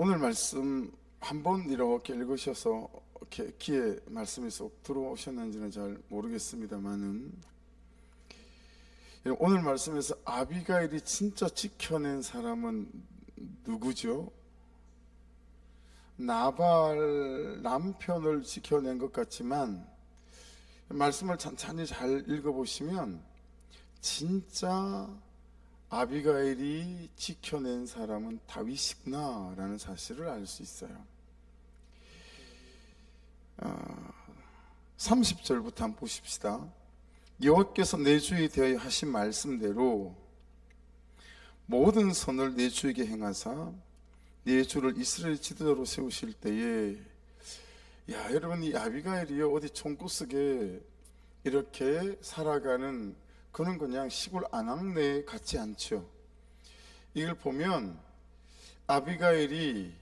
오늘 말씀 한번 이렇게 읽으셔서 이렇게 귀에 말씀이 쏙 들어오셨는지는 잘 모르겠습니다만은, 오늘 말씀에서 아비가일이 진짜 지켜낸 사람은 누구죠? 나발 남편을 지켜낸 것 같지만 말씀을 찬찬히 잘 읽어보시면 진짜 아비가일이 지켜낸 사람은 다윗이구나 라는 사실을 알 수 있어요. 30절부터 한번 보십시다. 여호와께서 내 주에 대하여 하신 말씀대로 모든 선을 내 주에게 행하사 내 주를 이스라엘 지도자로 세우실 때에, 야, 여러분, 이 아비가일이요 어디 총구석에 이렇게 살아가는 그는 그냥 시골 아낙네 같지 않죠. 이걸 보면 아비가일이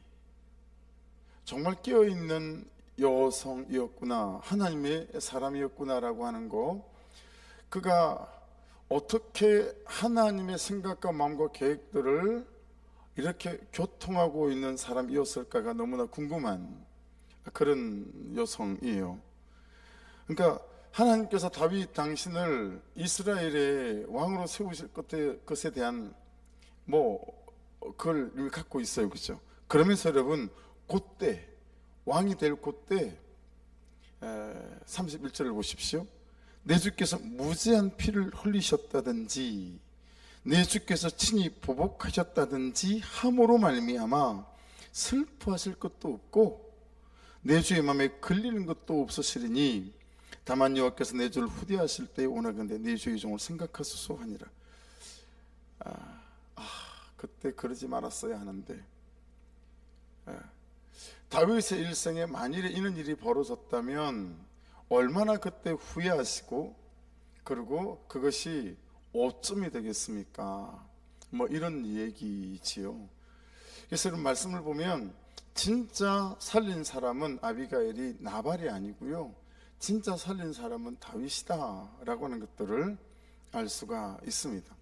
정말 깨어있는 여성이었구나, 하나님의 사람이었구나라고 하는 거, 그가 어떻게 하나님의 생각과 마음과 계획들을 이렇게 교통하고 있는 사람이었을까가 너무나 궁금한 그런 여성이에요. 그러니까 하나님께서 다윗 당신을 이스라엘의 왕으로 세우실 것에 대한 그걸 갖고 있어요, 그렇죠? 그러면서 여러분, 그때 왕이 될 그때 31절을 보십시오. 내 주께서 무제한 피를 흘리셨다든지 내 주께서 친히 보복하셨다든지 함으로 말미암아 슬퍼하실 것도 없고 내 주의 마음에 걸리는 것도 없으시리니 다만 여호와께서 내 주를 후대하실 때에 원하건대 내 주의 종을 생각하소서 하니라. 그때 그러지 말았어야 하는데, 다윗의 일생에 만일에 이런 일이 벌어졌다면 얼마나 그때 후회하시고, 그리고 그것이 어쩌이 되겠습니까? 이런 얘기지요. 그래서 이런 말씀을 보면 진짜 살린 사람은 아비가일이 나발이 아니고요, 진짜 살린 사람은 다윗이다 라고 하는 것들을 알 수가 있습니다.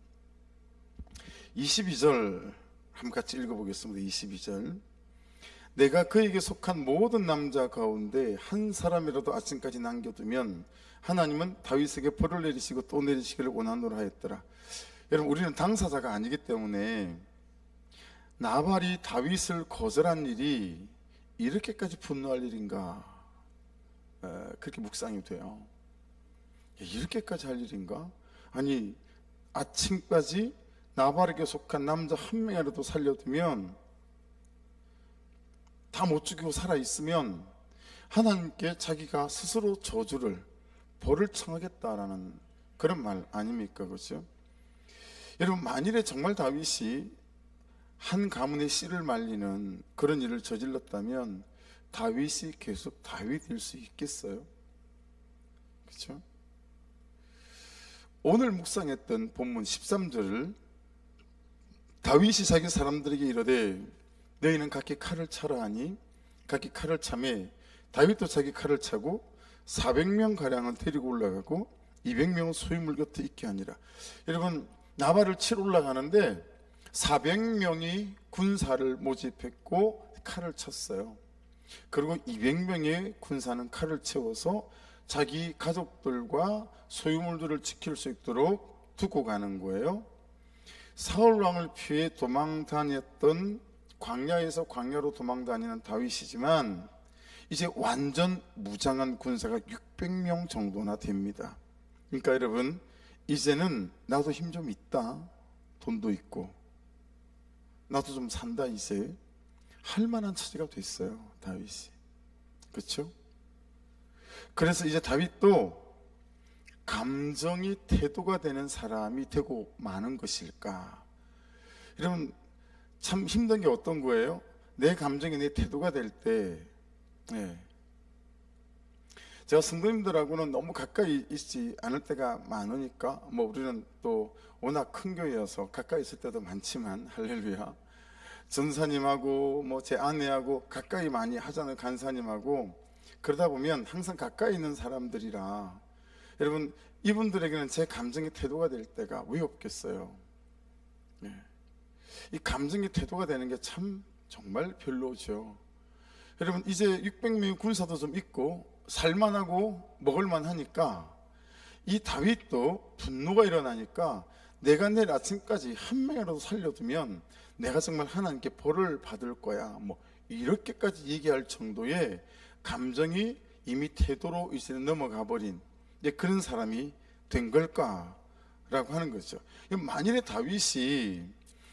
22절 한번 같이 읽어보겠습니다. 22절. 내가 그에게 속한 모든 남자 가운데 한 사람이라도 아침까지 남겨두면 하나님은 다윗에게 벌을 내리시고 또 내리시기를 원하노라 하였더라. 여러분, 우리는 당사자가 아니기 때문에 나발이 다윗을 거절한 일이 이렇게까지 분노할 일인가, 그렇게 묵상이 돼요. 이렇게까지 할 일인가? 아니, 아침까지 나발에게 속한 남자 한 명이라도 살려두면, 다 못 죽이고 살아있으면 하나님께 자기가 스스로 저주를, 벌을 청하겠다라는 그런 말 아닙니까? 그렇죠? 여러분, 만일에 정말 다윗이 한 가문의 씨를 말리는 그런 일을 저질렀다면 다윗이 계속 다윗일 수 있겠어요? 그렇죠? 오늘 묵상했던 본문 13절을 다윗이 자기 사람들에게 이르되 너희는 각기 칼을 차라 하니 각기 칼을 차매 다윗도 자기 칼을 차고 400명 가량을 데리고 올라가고 200명은 소유물 곁에 있게 하니라. 여러분, 나발을 치러 올라가는데 400명이 군사를 모집했고 칼을 쳤어요. 그리고 200명의 군사는 칼을 채워서 자기 가족들과 소유물들을 지킬 수 있도록 두고 가는 거예요. 사울 왕을 피해 도망 다녔던 광야에서 광야로 도망 다니는 다윗이지만 이제 완전 무장한 군사가 600명 정도나 됩니다. 그러니까 여러분, 이제는 나도 힘 좀 있다, 돈도 있고 나도 좀 산다, 이제 할 만한 처지가 됐어요, 다윗이. 그렇죠? 그래서 이제 다윗도 감정이 태도가 되는 사람이 되고 마는 것일까? 여러분, 참 힘든 게 어떤 거예요? 내 감정이 내 태도가 될 때, 제가 성도님들하고는 너무 가까이 있지 않을 때가 많으니까, 우리는 또 워낙 큰 교회여서 가까이 있을 때도 많지만, 할렐루야, 전사님하고 제 아내하고 가까이 많이 하잖아요, 간사님하고. 그러다 보면 항상 가까이 있는 사람들이라, 여러분, 이분들에게는 제 감정의 태도가 될 때가 왜 없겠어요? 이 감정의 태도가 되는 게 참 정말 별로죠. 여러분, 이제 600명의 군사도 좀 있고 살만하고 먹을만하니까 이 다윗도 분노가 일어나니까 내가 내일 아침까지 한 명이라도 살려두면 내가 정말 하나님께 벌을 받을 거야, 뭐 이렇게까지 얘기할 정도의 감정이 이미 태도로 이제 넘어가 버린 그런 사람이 된 걸까라고 하는 거죠. 만일에 다윗이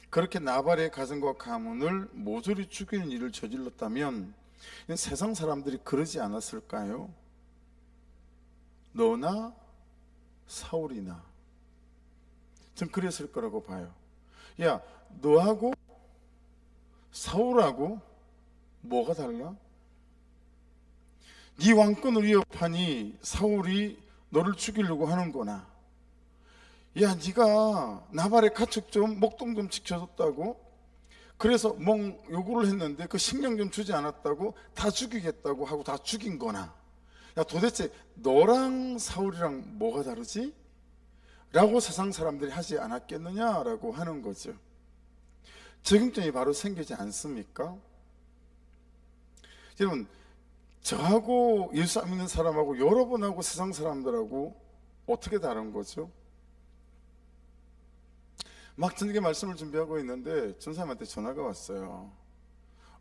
그렇게 나발의 가정과 가문을 모조리 죽이는 일을 저질렀다면 세상 사람들이 그러지 않았을까요? 너나 사울이나. 전 그랬을 거라고 봐요. 야, 너하고 사울하고 뭐가 달라? 네 왕권을 위협하니 사울이 너를 죽이려고 하는구나. 야, 네가 나발의 가축 좀 목동 좀 지켜줬다고, 그래서 요구를 했는데 그 식량 좀 주지 않았다고 다 죽이겠다고 하고 다 죽인 거나. 야, 도대체 너랑 사울이랑 뭐가 다르지? 라고 세상 사람들이 하지 않았겠느냐라고 하는 거죠. 적응점이 바로 생기지 않습니까? 여러분, 저하고 예수 안 믿는 사람하고 여러분하고 세상 사람들하고 어떻게 다른 거죠? 막 저녁에 말씀을 준비하고 있는데 전사님한테 전화가 왔어요.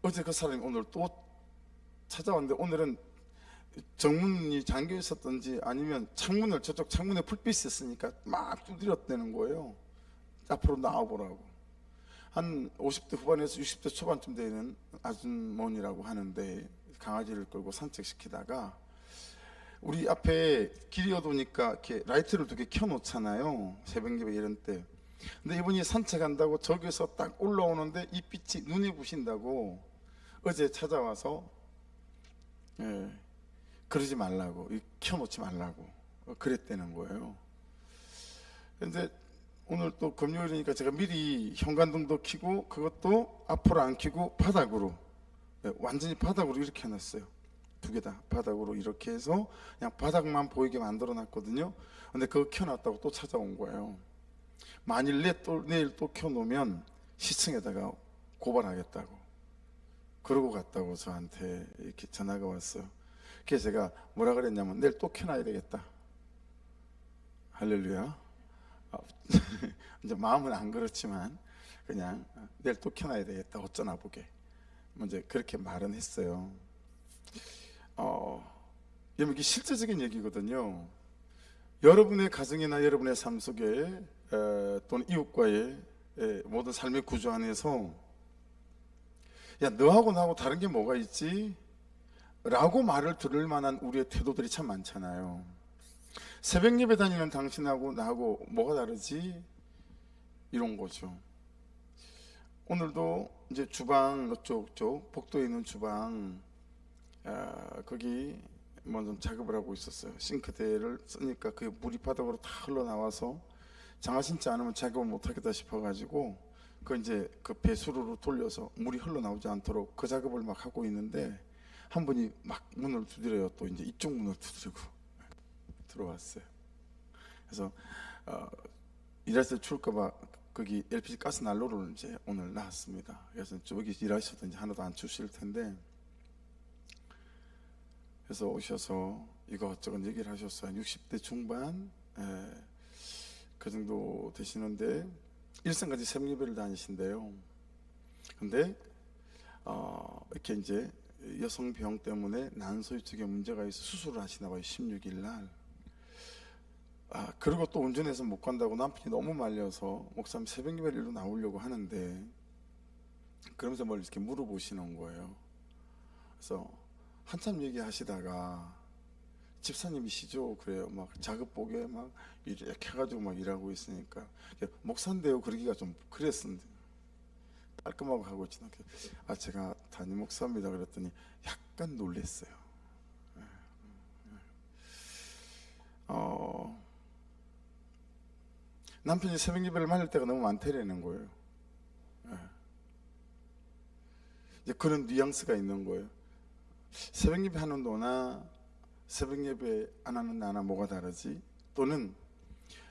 어제 그 사람이 오늘 또 찾아왔는데 오늘은 정문이 잠겨 있었던지 아니면 창문을, 저쪽 창문에 불빛이 있으니까 막 두드렸다는 거예요. 앞으로 나와보라고. 한 50대 후반에서 60대 초반쯤 되는 아주머니라고 하는데 강아지를 끌고 산책시키다가 우리 앞에 길이 어두우니까 이렇게 라이트를 2개 켜놓잖아요, 새벽 예배 이런 때. 근데 이분이 산책한다고 저기서 딱 올라오는데 이 빛이 눈에 부신다고 어제 찾아와서 그러지 말라고, 켜놓지 말라고 그랬다는 거예요. 근데 오늘 또 금요일이니까 제가 미리 현관등도 켜고 그것도 앞으로 안 켜고 바닥으로, 완전히 바닥으로 이렇게 해놨어요. 2개 다 바닥으로 이렇게 해서 그냥 바닥만 보이게 만들어 놨거든요. 근데 그거 켜놨다고 또 찾아온 거예요. 만일 내일 또 켜놓으면 시청에다가 고발하겠다고 그러고 갔다고 저한테 이렇게 전화가 왔어요. 그래서 제가 뭐라 그랬냐면 내일 또 켜놔야 되겠다. 할렐루야. 이제 마음은 안 그렇지만 그냥 내일 또 켜놔야 되겠다, 어쩌나 보게. 먼저 그렇게 말은 했어요. 여러분, 이게 실제적인 얘기거든요. 여러분의 가정이나 여러분의 삶 속에 또는 이웃과의 모든 삶의 구조 안에서 야, 너하고 나하고 다른 게 뭐가 있지? 라고 말을 들을 만한 우리의 태도들이 참 많잖아요. 새벽 예배 다니는 당신하고 나하고 뭐가 다르지? 이런 거죠. 오늘도 이제 주방, 쪽 복도에 있는 주방, 거기 뭐 좀 작업을 하고 있었어요. 싱크대를 쓰니까 그게 물이 바닥으로 다 흘러나와서 장화 신지 않으면 작업을 못하겠다 싶어가지고 그 이제 그 배수로로 돌려서 물이 흘러나오지 않도록 그 작업을 막 하고 있는데 한 분이 막 문을 두드려요. 또 이제 이쪽 문을 두드리고 들어왔어요. 그래서 일할 때 추울까봐 거기 LPG 가스 난로를 이제 오늘 놨습니다. 그래서 저기 일하셨던지 하나도 안 추실 텐데, 그래서 오셔서 이것저것 얘기를 하셨어요. 60대 중반 그 정도 되시는데 일생까지 새벽 예배를 다니신대요. 근데 이렇게 이제 여성병 때문에 난소위 쪽에 문제가 있어 수술을 하시나 봐요, 16일 날. 그리고 또 운전해서 못 간다고 남편이 너무 말려서 목사님 새벽 예배 일로 나오려고 하는데, 그러면서 뭘 이렇게 물어보시는 거예요. 그래서 한참 얘기하시다가 집사님이시죠? 그래요. 막 작업복에 막 이렇게 해가지고 막 일하고 있으니까 목사인데요 그러기가 좀 그랬는데 깔끔하고 하고 있지. 제가 담임 목사입니다 그랬더니 약간 놀랬어요. 남편이 새벽 예배를 말릴 때가 너무 많다라는 거예요. 이제 그런 뉘앙스가 있는 거예요. 새벽 예배 하는 너나 새벽 예배 안 하는 나나 뭐가 다르지? 또는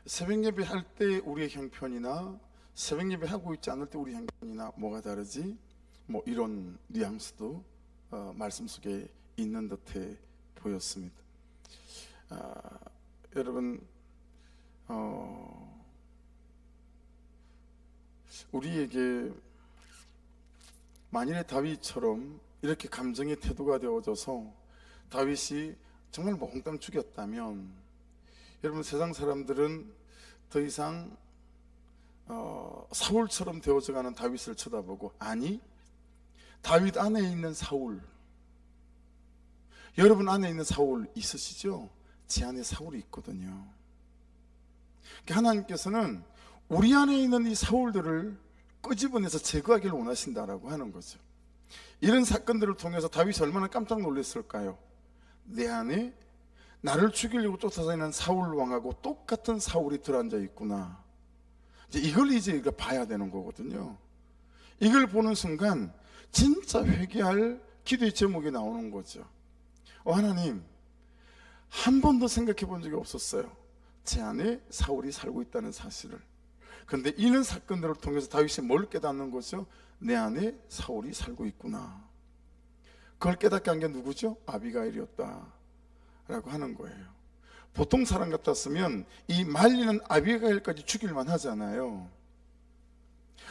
새벽 예배 할 때 우리의 형편이나 새벽 예배 하고 있지 않을 때 우리 형편이나 뭐가 다르지? 뭐 이런 뉘앙스도 말씀 속에 있는 듯해 보였습니다. 여러분, 우리에게 만일에 다윗처럼 이렇게 감정의 태도가 되어져서 다윗이 정말 몽땅 죽였다면, 여러분, 세상 사람들은 더 이상 사울처럼 되어져가는 다윗을 쳐다보고, 아니, 다윗 안에 있는 사울, 여러분 안에 있는 사울 있으시죠? 제 안에 사울이 있거든요. 하나님께서는 우리 안에 있는 이 사울들을 끄집어내서 제거하기를 원하신다라고 하는 거죠. 이런 사건들을 통해서 다윗이 얼마나 깜짝 놀랐을까요? 내 안에 나를 죽이려고 쫓아다니는 사울 왕하고 똑같은 사울이 들어앉아 있구나. 이걸 이제 봐야 되는 거거든요. 이걸 보는 순간 진짜 회개할 기도의 제목이 나오는 거죠. 하나님, 한 번도 생각해 본 적이 없었어요. 제 안에 사울이 살고 있다는 사실을. 그런데 이런 사건들을 통해서 다윗이 뭘 깨닫는 거죠? 내 안에 사울이 살고 있구나. 그걸 깨닫게 한 게 누구죠? 아비가일이었다 라고 하는 거예요. 보통 사람 같았으면 이 말리는 아비가일까지 죽일만 하잖아요.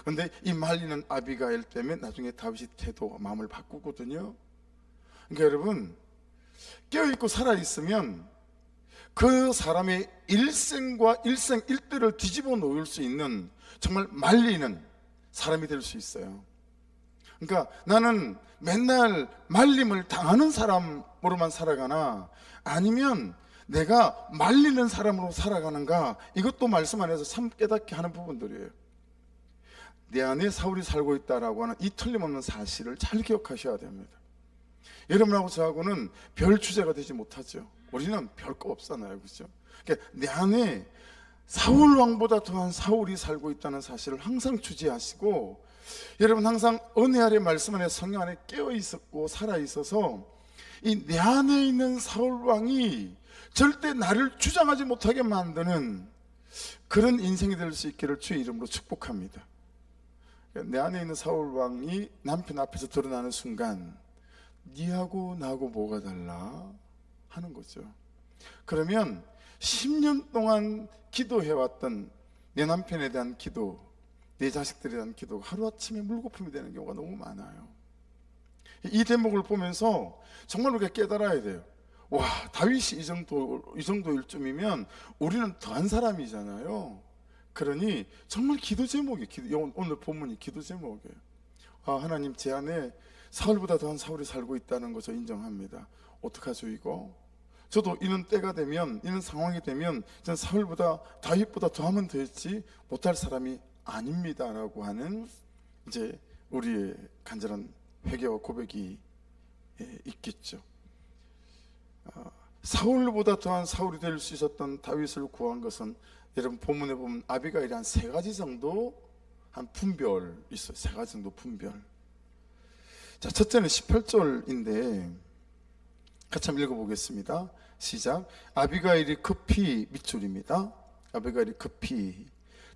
그런데 이 말리는 아비가일 때문에 나중에 다윗이 태도, 마음을 바꾸거든요. 그러니까 여러분, 깨어있고 살아있으면 그 사람의 일생과 일생일대를 뒤집어 놓을 수 있는 정말 말리는 사람이 될 수 있어요. 그러니까 나는 맨날 말림을 당하는 사람으로만 살아가나, 아니면 내가 말리는 사람으로 살아가는가, 이것도 말씀 안에서 참 깨닫게 하는 부분들이에요. 내 안에 사울이 살고 있다라고 하는 이 틀림없는 사실을 잘 기억하셔야 됩니다. 여러분하고 저하고는 별 주제가 되지 못하죠. 우리는 별 거 없잖아요, 그렇죠? 그러니까 내 안에 사울 왕보다 더한 사울이 살고 있다는 사실을 항상 주지하시고, 여러분 항상 은혜 아래 말씀 안에 성령 안에 깨어 있었고 살아 있어서 이 내 안에 있는 사울 왕이 절대 나를 주장하지 못하게 만드는 그런 인생이 될 수 있기를 주의 이름으로 축복합니다. 내 안에 있는 사울 왕이 남편 앞에서 드러나는 순간, 니하고 나하고 뭐가 달라 하는 거죠. 그러면 10년 동안 기도해왔던 내 남편에 대한 기도, 내 자식들에 대한 기도가 하루아침에 물거품이 되는 경우가 너무 많아요. 이 대목을 보면서 정말 우리가 깨달아야 돼요. 와, 다윗이 이 정도일 쯤이면 우리는 더한 사람이잖아요. 그러니 정말 기도 제목이, 오늘 본문이 기도 제목이에요. 하나님, 제 안에 사울보다 더한 사울이 살고 있다는 거 저 인정합니다. 어떡하죠 이거? 저도 이런 때가 되면, 이런 상황이 되면 전 사울보다, 다윗보다 더하면 되지 못할 사람이 아닙니다라고 하는 이제 우리의 간절한 회개와 고백이 있겠죠. 사울보다 더한 사울이 될 수 있었던 다윗을 구한 것은, 여러분 본문에 보면 아비가일이 한 3가지 정도 한 분별 있어요. 3가지 정도 분별. 자, 첫째는 18절인데 같이 한번 읽어보겠습니다. 시작. 아비가일이 급히 밑줄입니다. 아비가일이 급히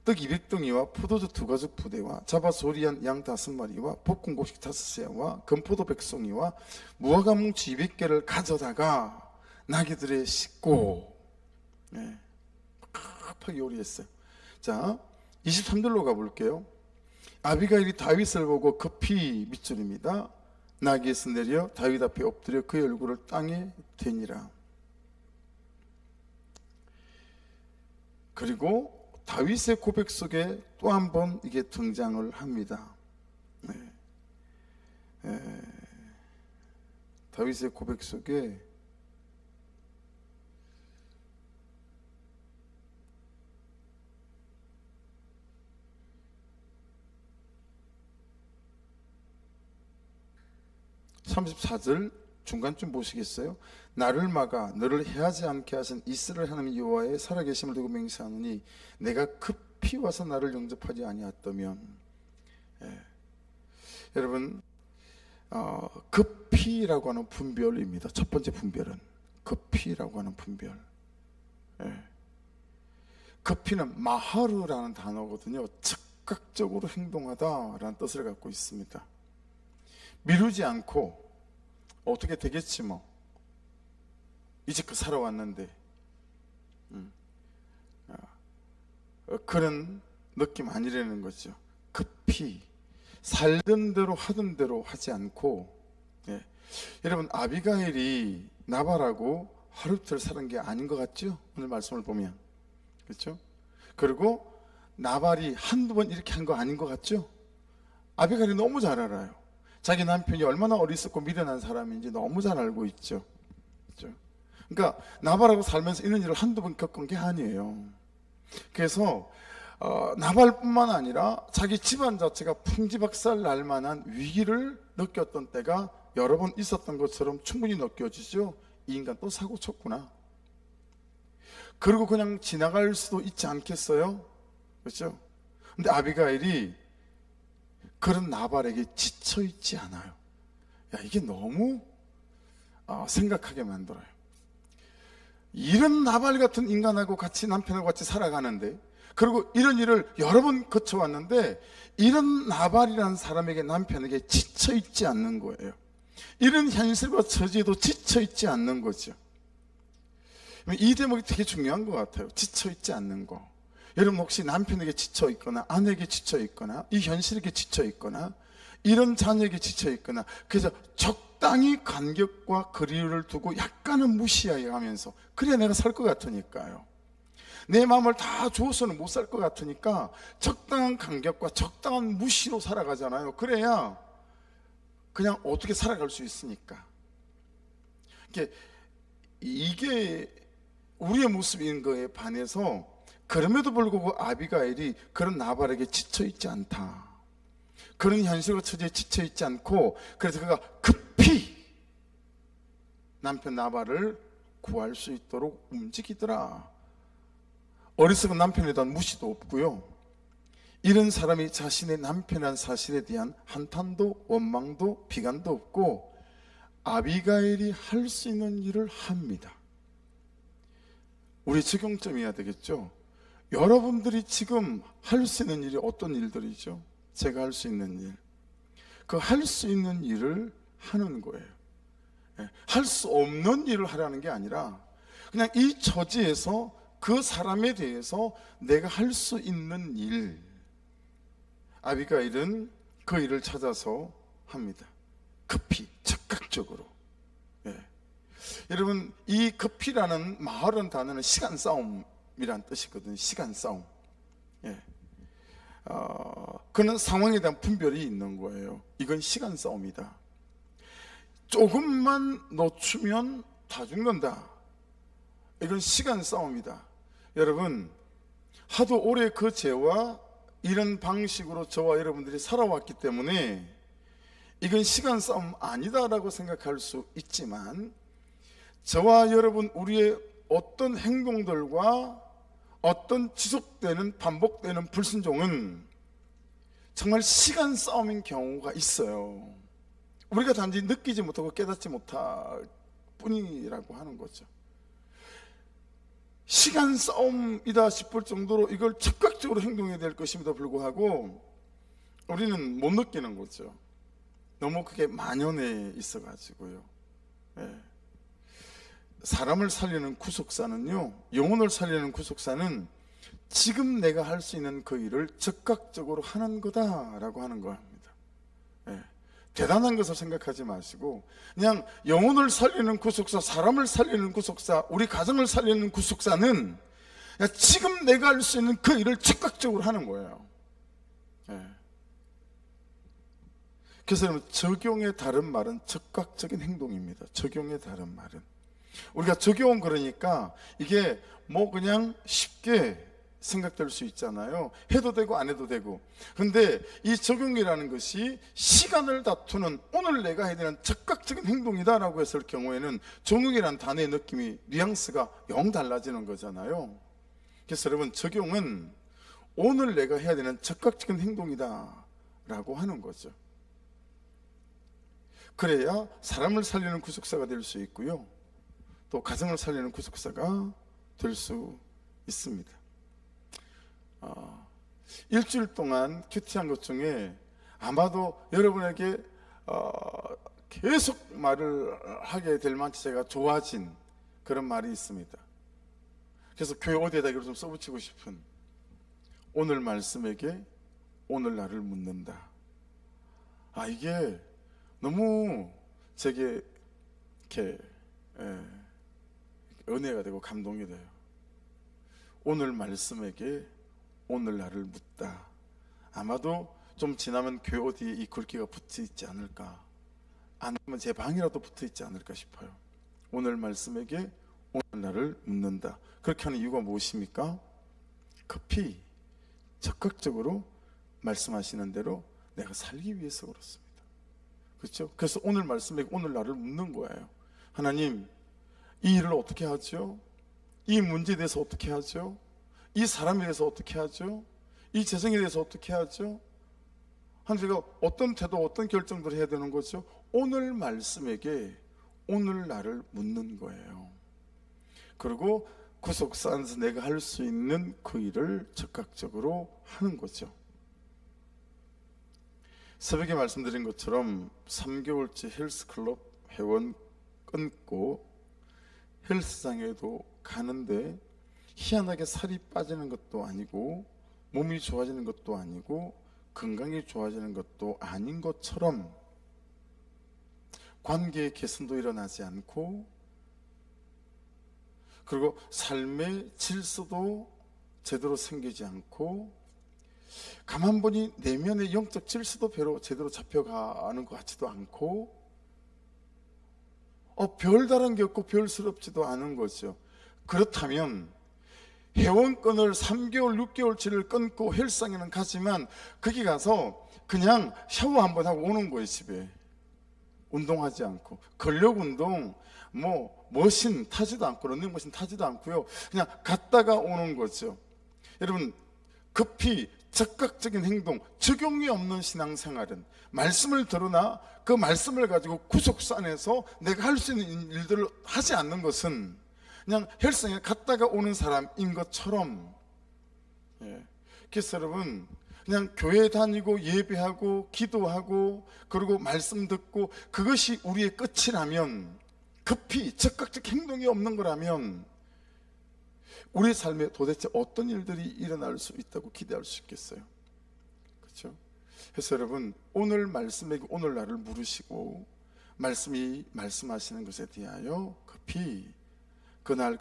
떡 200덩이와 포도주 2가죽 부대와 잡아 소리한 양 5마리와 볶은 곡식 5새와 금포도 100송이와 무화과 뭉치 200개를 가져다가 나귀들에 싣고, 급하게 요리했어요. 자, 23절로 가볼게요. 아비가일이 다윗을 보고 급히 밑줄입니다. 나귀에서 내려 다윗 앞에 엎드려 그의 얼굴을 땅에 대니라. 그리고 다윗의 고백 속에 또 한 번 이게 등장을 합니다. 다윗의 고백 속에 (34절) 중간쯤 보시겠어요? 나를 막아 너를 해하지 않게 하신 이스라엘 하나님 여호와의 살아계심을 두고 맹세하노니 내가 급히 와서 나를 영접하지 아니하였다면. 여러분, 급히라고 하는 분별입니다. 첫 번째 분별은 급히라고 하는 분별. 급히는 마하르라는 단어거든요. 즉각적으로 행동하다 라는 뜻을 갖고 있습니다. 미루지 않고 어떻게 되겠지 뭐, 이제껏 살아왔는데, 그런 느낌 아니라는 거죠. 급히 살던 대로 하던 대로 하지 않고, 예. 여러분, 아비가일이 나발하고 하루 이틀 사는 게 아닌 것 같죠? 오늘 말씀을 보면. 그렇죠? 그리고 나발이 한두 번 이렇게 한 거 아닌 것 같죠? 아비가일이 너무 잘 알아요. 자기 남편이 얼마나 어리석고 미련한 사람인지 너무 잘 알고 있죠. 그렇죠? 그러니까 나발하고 살면서 이런 일을 한두 번 겪은 게 아니에요. 그래서 나발뿐만 아니라 자기 집안 자체가 풍지박살 날 만한 위기를 느꼈던 때가 여러 번 있었던 것처럼 충분히 느껴지죠. 이 인간 또 사고 쳤구나. 그리고 그냥 지나갈 수도 있지 않겠어요? 그렇죠? 근데 아비가일이 그런 나발에게 지쳐있지 않아요. 야, 이게 너무 생각하게 만들어요. 이런 나발 같은 인간하고 같이, 남편하고 같이 살아가는데, 그리고 이런 일을 여러 번 거쳐왔는데, 이런 나발이라는 사람에게, 남편에게 지쳐있지 않는 거예요. 이런 현실과 처지에도 지쳐있지 않는 거죠. 이 대목이 되게 중요한 것 같아요. 지쳐있지 않는 거. 여러분, 혹시 남편에게 지쳐있거나 아내에게 지쳐있거나 이 현실에게 지쳐있거나 이런 자녀에게 지쳐있거나, 그래서 적당히 간격과 거리를 두고 약간은 무시해 가면서, 그래야 내가 살 것 같으니까요. 내 마음을 다 주어서는 못 살 것 같으니까 적당한 간격과 적당한 무시로 살아가잖아요. 그래야 그냥 어떻게 살아갈 수 있으니까. 이게 우리의 모습인 거에 반해서, 그럼에도 불구하고 아비가일이 그런 나발에게 지쳐있지 않다, 그런 현실과 처지에 지쳐있지 않고, 그래서 그가 급히 남편 나발을 구할 수 있도록 움직이더라. 어리석은 남편에 대한 무시도 없고요, 이런 사람이 자신의 남편이라는 사실에 대한 한탄도 원망도 비관도 없고, 아비가일이 할 수 있는 일을 합니다. 우리 적용점이어야 되겠죠. 여러분들이 지금 할 수 있는 일이 어떤 일들이죠? 제가 할 수 있는 일, 그 할 수 있는 일을 하는 거예요. 할 수 없는 일을 하라는 게 아니라, 그냥 이 처지에서 그 사람에 대해서 내가 할 수 있는 일, 아비가일은 그 일을 찾아서 합니다. 급히, 즉각적으로. 여러분, 이 급히라는 말은 단어는 시간 싸움이란 뜻이거든요. 시간 싸움. 그는 상황에 대한 분별이 있는 거예요. 이건 시간 싸움이다. 조금만 놓치면 다 죽는다. 이건 시간 싸움이다. 여러분, 하도 오래 그 죄와 이런 방식으로 저와 여러분들이 살아왔기 때문에 이건 시간 싸움 아니다라고 생각할 수 있지만, 저와 여러분, 우리의 어떤 행동들과 어떤 지속되는, 반복되는 불순종은 정말 시간 싸움인 경우가 있어요. 우리가 단지 느끼지 못하고 깨닫지 못할 뿐이라고 하는 거죠. 시간 싸움이다 싶을 정도로 이걸 즉각적으로 행동해야 될 것임에도 불구하고 우리는 못 느끼는 거죠. 너무 그게 만연해 있어가지고요. 사람을 살리는 구속사는요, 영혼을 살리는 구속사는 지금 내가 할 수 있는 그 일을 즉각적으로 하는 거다라고 하는 겁니다. 대단한 것을 생각하지 마시고, 그냥 영혼을 살리는 구속사, 사람을 살리는 구속사, 우리 가정을 살리는 구속사는 그냥 지금 내가 할 수 있는 그 일을 즉각적으로 하는 거예요. 그래서 여러분, 적용의 다른 말은 즉각적인 행동입니다. 적용의 다른 말은, 우리가 적용, 그러니까 이게 뭐 그냥 쉽게 생각될 수 있잖아요. 해도 되고 안 해도 되고. 근데 이 적용이라는 것이 시간을 다투는, 오늘 내가 해야 되는 즉각적인 행동이다라고 했을 경우에는 적용이라는 단어의 느낌이, 뉘앙스가 영 달라지는 거잖아요. 그래서 여러분, 적용은 오늘 내가 해야 되는 즉각적인 행동이다라고 하는 거죠. 그래야 사람을 살리는 구속사가 될 수 있고요, 또 가정을 살리는 구속사가 될 수 있습니다. 일주일 동안 큐티한 것 중에 아마도 여러분에게 계속 말을 하게 될 만치 제가 좋아진 그런 말이 있습니다. 그래서 교회 어디에다 이걸 좀 써붙이고 싶은, 오늘 말씀에게 오늘 나를 묻는다. 이게 너무 제게 이렇게 은혜가 되고 감동이 돼요. 오늘 말씀에게 오늘 나를 묻다. 아마도 좀 지나면 교회 어디에 이 글귀가 붙어 있지 않을까, 아니면 제 방이라도 붙어 있지 않을까 싶어요. 오늘 말씀에게 오늘 나를 묻는다. 그렇게 하는 이유가 무엇입니까? 급히 적극적으로 말씀하시는 대로 내가 살기 위해서 그렇습니다. 그렇죠? 그래서 오늘 말씀에 오늘 나를 묻는 거예요. 하나님, 이 일을 어떻게 하죠? 이 문제에 대해서 어떻게 하죠? 이 사람에 대해서 어떻게 하죠? 이 재정에 대해서 어떻게 하죠? 하나님, 제가 어떤 태도, 어떤 결정들을 해야 되는 거죠? 오늘 말씀에게 오늘 나를 묻는 거예요. 그리고 구속사 안에서 내가 할 수 있는 그 일을 적극적으로 하는 거죠. 새벽에 말씀드린 것처럼 3개월째 헬스클럽 회원 끊고 헬스장에도 가는데 희한하게 살이 빠지는 것도 아니고 몸이 좋아지는 것도 아니고 건강이 좋아지는 것도 아닌 것처럼 관계의 개선도 일어나지 않고, 그리고 삶의 질서도 제대로 생기지 않고, 가만 보니 내면의 영적 질서도 제대로 잡혀가는 것 같지도 않고, 별다른 게 없고 별스럽지도 않은 거죠. 그렇다면 회원권을 3개월, 6개월치를 끊고 헬스장에는 가지만 거기 가서 그냥 샤워 한번 하고 오는 거예요. 집에 운동하지 않고, 근력 운동 머신 타지도 않고, 런닝머신 타지도 않고요. 그냥 갔다가 오는 거죠. 여러분, 급히 적극적인 행동, 적용이 없는 신앙생활은 말씀을 들으나 그 말씀을 가지고 구속사 안에서 내가 할 수 있는 일들을 하지 않는 것은 그냥 헬스장에 갔다가 오는 사람인 것처럼, 그래서 여러분, 그냥 교회 다니고 예배하고 기도하고 그리고 말씀 듣고 그것이 우리의 끝이라면, 급히 적극적 행동이 없는 거라면 우리 삶에 도대체 어떤 일들이 일어날 수 있다고 기대할 수 있겠어요? 그렇죠? 그래서 여러분, 오늘 말씀에게 오늘 나를 물으시고 말씀이 말씀하시는 것에 대하여 급히 그날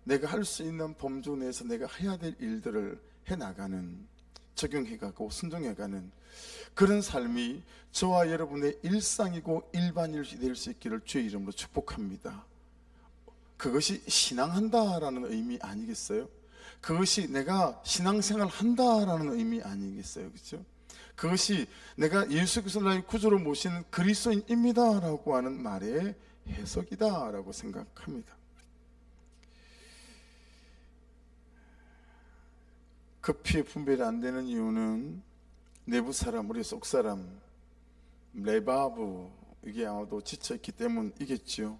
내가 할 수 있는 범주 내에서 내가 해야 될 일들을 해나가는, 적용해가고 순종해가는 그런 삶이 저와 여러분의 일상이고 일반일이 될 수 있기를 주의 이름으로 축복합니다. 그것이 신앙한다라는 의미 아니겠어요? 그것이 내가 신앙생활 한다라는 의미 아니겠어요? 그렇죠? 그것이 내가 예수 그리스도 나의 구주로 모시는 그리스도인입니다 라고 하는 말의 해석이다 라고 생각합니다. 급히 분별이 안 되는 이유는 내부 사람, 우리 속 사람 레바브, 이게 아마도 지쳐있기 때문이겠죠.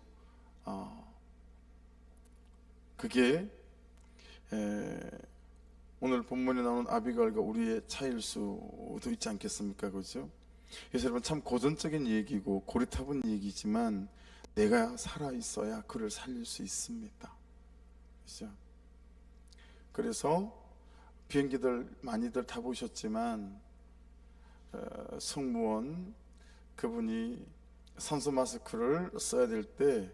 그게 오늘 본문에 나오는 아비갈과 우리의 차이일 수도 있지 않겠습니까? 그렇죠? 그래서 여러분, 참 고전적인 얘기고 고리타분 얘기지만 내가 살아있어야 그를 살릴 수 있습니다. 그렇죠? 그래서 비행기들 많이들 타보셨지만 승무원 그분이 산소 마스크를 써야 될 때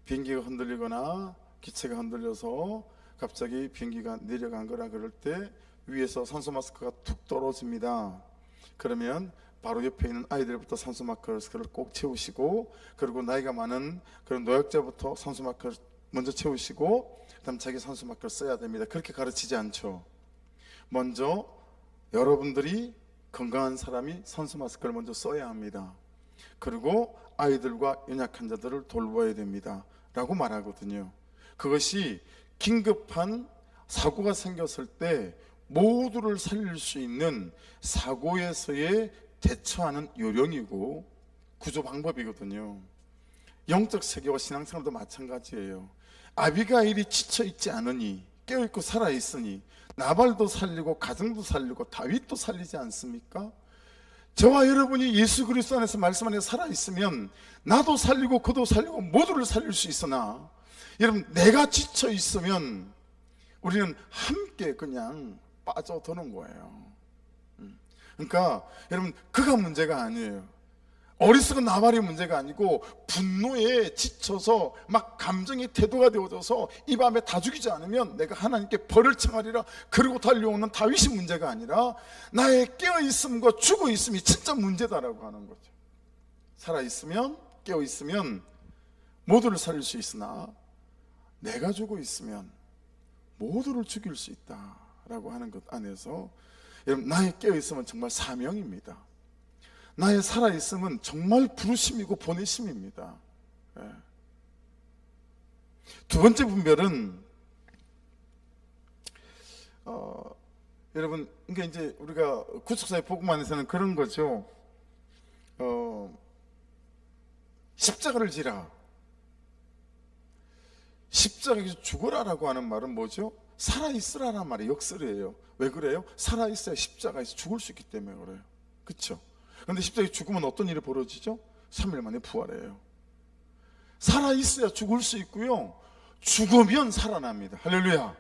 비행기가 흔들리거나 기체가 흔들려서 갑자기 비행기가 내려간 거라 그럴 때 위에서 산소 마스크가 툭 떨어집니다. 그러면 바로 옆에 있는 아이들부터 산소 마스크를 꼭 채우시고, 그리고 나이가 많은 그런 노약자부터 산소 마스크를 먼저 채우시고 그다음 자기 산소 마스크를 써야 됩니다. 그렇게 가르치지 않죠. 먼저 여러분들이 건강한 사람이 산소 마스크를 먼저 써야 합니다. 그리고 아이들과 연약한 자들을 돌봐야 됩니다 라고 말하거든요. 그것이 긴급한 사고가 생겼을 때 모두를 살릴 수 있는 사고에서의 대처하는 요령이고 구조 방법이거든요. 영적 세계와 신앙생활도 마찬가지예요. 아비가일이 지쳐있지 않으니, 깨어있고 살아있으니 나발도 살리고 가정도 살리고 다윗도 살리지 않습니까? 저와 여러분이 예수 그리스도 안에서 말씀 안에 살아있으면 나도 살리고 그도 살리고 모두를 살릴 수 있으나, 여러분 내가 지쳐 있으면 우리는 함께 그냥 빠져드는 거예요. 그러니까 여러분 그가 문제가 아니에요. 어리석은 나발이 문제가 아니고 분노에 지쳐서 막 감정의 태도가 되어져서 이 밤에 다 죽이지 않으면 내가 하나님께 벌을 청하리라 그러고 달려오는 다윗이 문제가 아니라 나의 깨어있음과 죽어있음이 진짜 문제다라고 하는 거죠. 살아있으면, 깨어있으면 모두를 살릴 수 있으나 내가 죽어있으면 모두를 죽일 수 있다라고 하는 것 안에서, 여러분 나의 깨어있음은 정말 사명입니다. 나의 살아있음은 정말 부르심이고 보내심입니다. 두 번째 분별은 여러분 그러니까 이제 우리가 구속사의 복음 안에서는 그런 거죠. 십자가를 지라. 십자가에서 죽어라라고 하는 말은 뭐죠? 살아있으라라는 말이 역설이에요. 왜 그래요? 살아있어야 십자가에서 죽을 수 있기 때문에 그래요. 그렇죠? 그런데 십자가에 죽으면 어떤 일이 벌어지죠? 3일 만에 부활해요. 살아있어야 죽을 수 있고요, 죽으면 살아납니다. 할렐루야.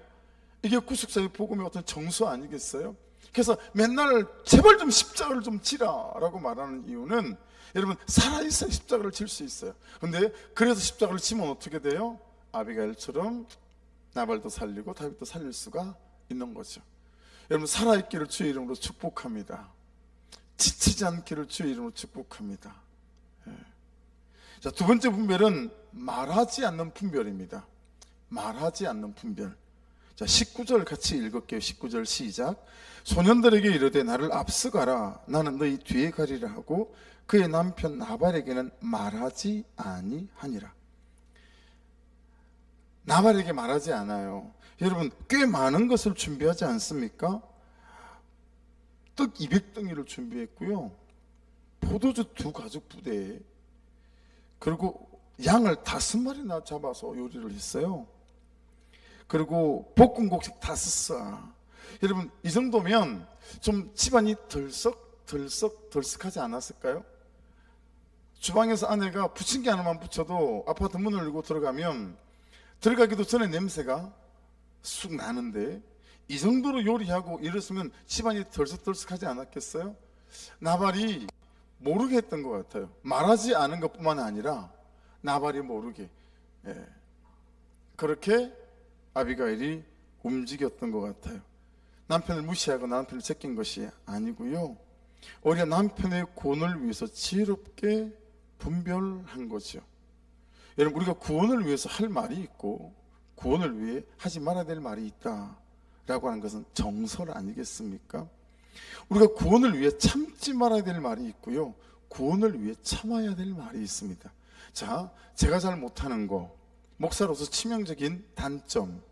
이게 구속사의 복음의 어떤 정수 아니겠어요? 그래서 맨날 제발 좀 십자가를 좀 지라라고 말하는 이유는, 여러분 살아있어야 십자가를 질 수 있어요. 그런데 그래서 십자가를 지면 어떻게 돼요? 아비가일처럼 나발도 살리고 다윗도 살릴 수가 있는 거죠. 여러분 살아있기를 주의 이름으로 축복합니다. 지치지 않기를 주의 이름으로 축복합니다. 자, 두 번째 분별은 말하지 않는 분별입니다. 말하지 않는 분별. 자, 19절 같이 읽을게요. 19절 시작. 소년들에게 이르되 나를 앞서가라, 나는 너희 뒤에 가리라 하고 그의 남편 나발에게는 말하지 아니하니라. 나발에게 말하지 않아요. 여러분 꽤 많은 것을 준비하지 않습니까? 떡 200덩이를 준비했고요, 포도주 2가죽 부대에, 그리고 양을 5마리나 잡아서 요리를 했어요. 그리고 볶음곡식 5사. 여러분 이 정도면 좀 집안이 덜썩하지 않았을까요? 주방에서 아내가 부침개 하나만 부쳐도 아파트 문을 열고 들어가면 들어가기도 전에 냄새가 쑥 나는데, 이 정도로 요리하고 이랬으면 집안이 덜썩덜썩하지 않았겠어요? 나발이 모르게 했던 것 같아요. 말하지 않은 것뿐만 아니라 나발이 모르게, 그렇게 아비가일이 움직였던 것 같아요. 남편을 무시하고 남편을 제낀 것이 아니고요, 오히려 남편의 구원을 위해서 지혜롭게 분별한 거죠. 여러분 우리가 구원을 위해서 할 말이 있고 구원을 위해 하지 말아야 될 말이 있다 라고 하는 것은 정설 아니겠습니까? 우리가 구원을 위해 참지 말아야 될 말이 있고요, 구원을 위해 참아야 될 말이 있습니다. 자, 제가 잘 못하는 거, 목사로서 치명적인 단점,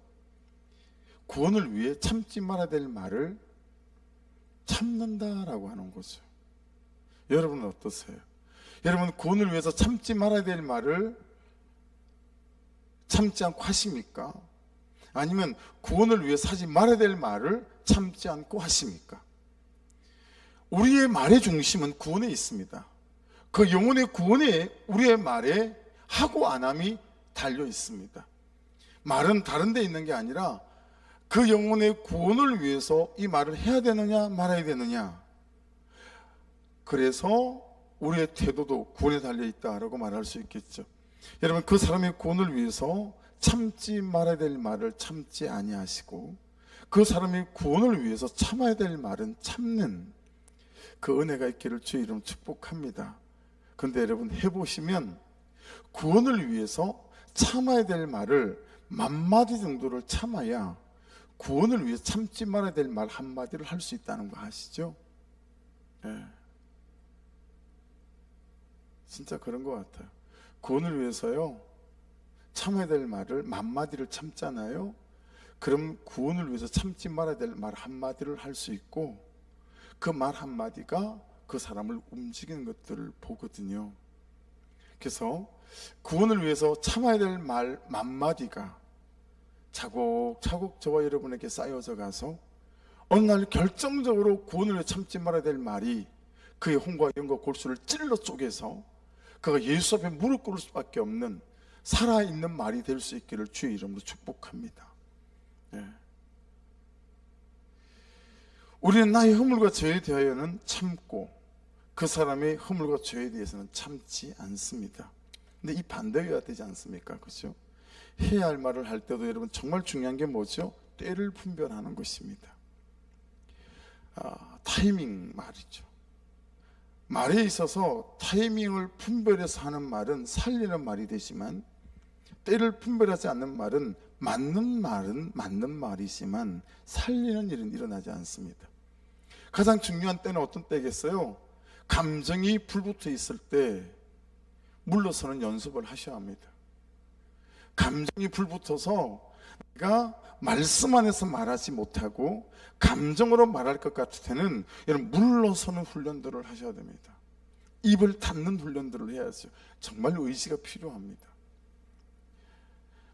구원을 위해 참지 말아야 될 말을 참는다라고 하는 거죠. 여러분은 어떠세요? 여러분 구원을 위해서 참지 말아야 될 말을 참지 않고 하십니까? 아니면 구원을 위해서 하지 말아야 될 말을 참지 않고 하십니까? 우리의 말의 중심은 구원에 있습니다. 그 영혼의 구원에 우리의 말에 하고 안 함이 달려 있습니다. 말은 다른 데 있는 게 아니라 그 영혼의 구원을 위해서 이 말을 해야 되느냐 말아야 되느냐, 그래서 우리의 태도도 구원에 달려 있다라고 말할 수 있겠죠. 여러분 그 사람의 구원을 위해서 참지 말아야 될 말을 참지 아니하시고, 그 사람의 구원을 위해서 참아야 될 말은 참는 그 은혜가 있기를 주의 이름 축복합니다. 그런데 여러분 해보시면 구원을 위해서 참아야 될 말을 10,000마디 정도를 참아야 구원을 위해서 참지 말아야 될 말 1마디를 할 수 있다는 거 아시죠? 진짜 그런 것 같아요. 구원을 위해서요, 참아야 될 말을 10,000마디를 참잖아요. 그럼 구원을 위해서 참지 말아야 될 말 1마디를 할 수 있고, 그 말 1마디가 그 사람을 움직이는 것들을 보거든요. 그래서 구원을 위해서 참아야 될 말 10,000마디가 차곡차곡 저와 여러분에게 쌓여져 가서 어느 날 결정적으로 구원을 위해 참지 말아야 될 말이 그의 홍과 영과 골수를 찔러 쪼개서 그가 예수 앞에 무릎 꿇을 수밖에 없는 살아있는 말이 될 수 있기를 주의 이름으로 축복합니다. 예. 우리는 나의 허물과 죄에 대하여는 참고 그 사람의 허물과 죄에 대해서는 참지 않습니다. 근데 이 반대여야 되지 않습니까? 그렇죠? 해야 할 말을 할 때도 여러분 정말 중요한 게 뭐죠? 때를 분별하는 것입니다. 타이밍 말이죠. 말에 있어서 타이밍을 분별해서 하는 말은 살리는 말이 되지만, 때를 분별하지 않는 말은 맞는 말이지만 살리는 일은 일어나지 않습니다. 가장 중요한 때는 어떤 때겠어요? 감정이 불붙어 있을 때 물러서는 연습을 하셔야 합니다. 감정이 불붙어서 내가 말씀 안에서 말하지 못하고 감정으로 말할 것 같을 때는 여러분 물러서는 훈련들을 하셔야 됩니다. 입을 닫는 훈련들을 해야죠. 정말 의지가 필요합니다.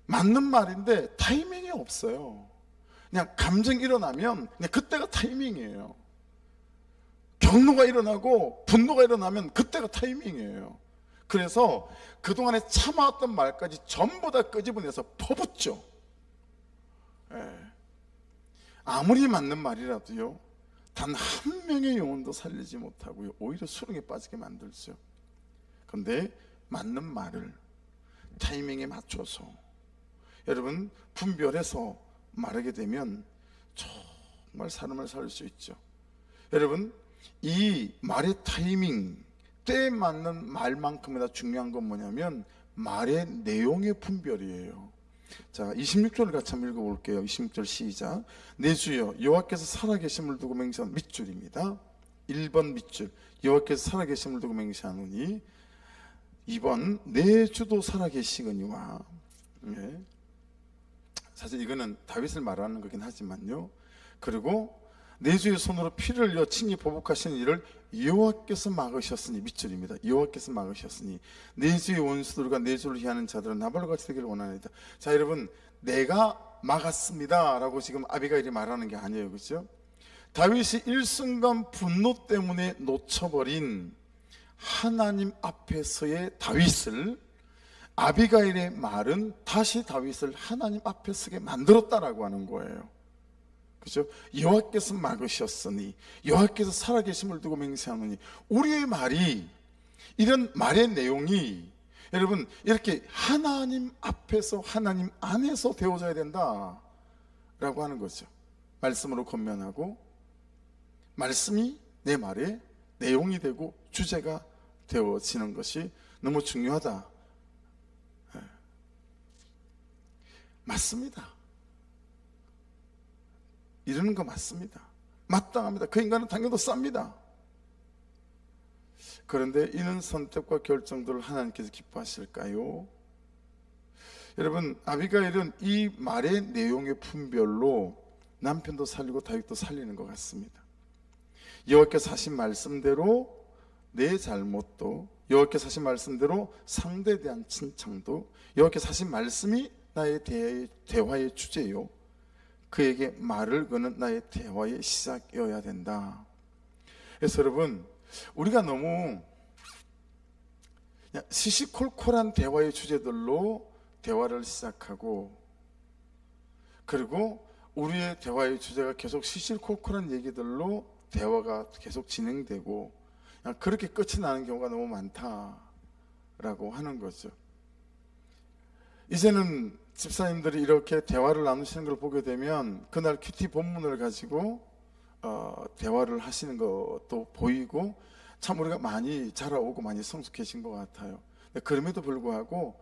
맞는 말인데 타이밍이 없어요. 그냥 감정이 일어나면 그냥 그때가 타이밍이에요. 경노가 일어나고 분노가 일어나면 그때가 타이밍이에요. 그래서 그동안에 참아왔던 말까지 전부 다 끄집어내서 퍼붓죠. 예. 아무리 맞는 말이라도요, 단 한 명의 영혼도 살리지 못하고요, 오히려 수렁에 빠지게 만들죠. 그런데 맞는 말을 타이밍에 맞춰서 여러분 분별해서 말하게 되면 정말 사람을 살릴 수 있죠. 여러분, 이 말의 타이밍, 때에 맞는 말만큼이나 중요한 건 뭐냐면 말의 내용의 분별이에요. 자, 26절을 같이 한번 읽어볼게요. 26절 시작. 내 주여 여호와께서 살아계심을 두고 맹세한 밑줄입니다. 1번 밑줄, 여호와께서 살아계심을 두고 맹세하노니. 2번, 내 주도 살아계시거니와. 네. 사실 이거는 다윗을 말하는 거긴 하지만요. 그리고 내 주의 손으로 피를 흘려 친히 보복하시는 일을 여호와께서 막으셨으니. 밑줄입니다. 여호와께서 막으셨으니 내 주의 원수들과 내 주를 희하는 자들은 나발과 같이 되기를 원하나이다. 자, 여러분, 내가 막았습니다 라고 지금 아비가일이 말하는 게 아니에요. 그렇죠? 다윗이 일순간 분노 때문에 놓쳐버린 하나님 앞에서의 다윗을, 아비가일의 말은 다시 다윗을 하나님 앞에 서게 만들었다라고 하는 거예요. 그죠? 여호와께서 막으셨으니, 여호와께서 살아계심을 두고 맹세하노니. 우리의 말이, 이런 말의 내용이 여러분 이렇게 하나님 앞에서 하나님 안에서 되어져야 된다 라고 하는 거죠. 말씀으로 권면하고 말씀이 내 말의 내용이 되고 주제가 되어지는 것이 너무 중요하다. 맞습니다. 이러는 거 맞습니다. 마땅합니다. 그 인간은 당연히 쌉니다. 그런데 이런 선택과 결정들을 하나님께서 기뻐하실까요? 여러분, 아비가일은 이 말의 내용의 분별로 남편도 살리고 다윗도 살리는 것 같습니다. 여호와께서 하신 말씀대로 내 잘못도, 여호와께서 하신 말씀대로 상대에 대한 칭찬도, 여호와께서 하신 말씀이 나의 대화의 주제요, 그에게 말을 거는 나의 대화의 시작이어야 된다. 그래서 여러분, 우리가 너무 시시콜콜한 대화의 주제들로 대화를 시작하고, 그리고 우리의 대화의 주제가 계속 시시콜콜한 얘기들로 대화가 계속 진행되고 그냥 그렇게 끝이 나는 경우가 너무 많다라고 하는 거죠. 이제는 집사님들이 이렇게 대화를 나누시는 걸 보게 되면 그날 큐티 본문을 가지고 대화를 하시는 것도 보이고 참 우리가 많이 자라오고 많이 성숙해진 것 같아요. 그럼에도 불구하고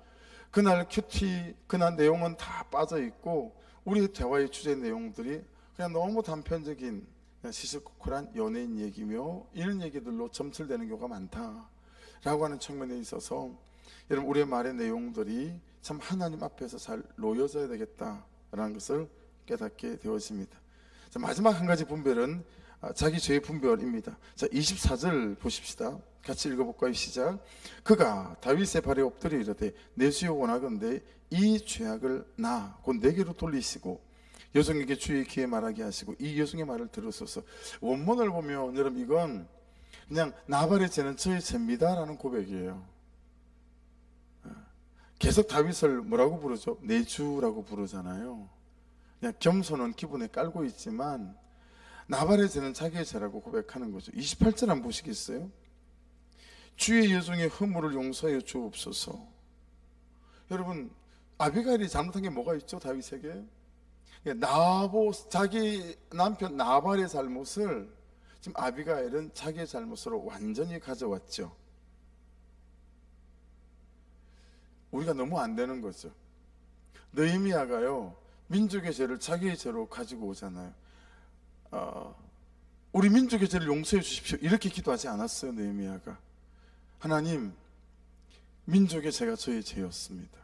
그날 큐티, 그날 내용은 다 빠져있고 우리의 대화의 주제 내용들이 그냥 너무 단편적인 시시콜콜한 연예인 얘기며 이런 얘기들로 점철되는 경우가 많다라고 하는 측면에 있어서 여러분, 우리의 말의 내용들이 참 하나님 앞에서 잘 놓여져야 되겠다라는 것을 깨닫게 되어집니다. 자, 마지막 한 가지 분별은 자기 죄의 분별입니다. 자, 24절 보십시다. 같이 읽어볼까요? 시작. 그가 다윗의 발에 엎드려 이르되 내 주여 원하건대 이 죄악을 곧 내게로 돌리시고 여종에게 주의 귀에 말하게 하시고 이 여종의 말을 들으소서. 원문을 보면 여러분 이건 그냥 나발의 죄는 저의 죄입니다라는 고백이에요. 계속 다윗을 뭐라고 부르죠? 내 주라고 부르잖아요. 그냥 겸손은 기분에 깔고 있지만 나발의 죄는 자기의 죄라고 고백하는 거죠. 28절 한번 보시겠어요? 주의 여종의 허물을 용서하여 주옵소서. 여러분, 아비가일이 잘못한 게 뭐가 있죠? 다윗에게 자기 남편 나발의 잘못을 지금 아비가일은 자기의 잘못으로 완전히 가져왔죠. 우리가 너무 안 되는 거죠. 느헤미야가요, 민족의 죄를 자기의 죄로 가지고 오잖아요. 우리 민족의 죄를 용서해 주십시오 이렇게 기도하지 않았어요. 느헤미야가 하나님, 민족의 죄가 저의 죄였습니다.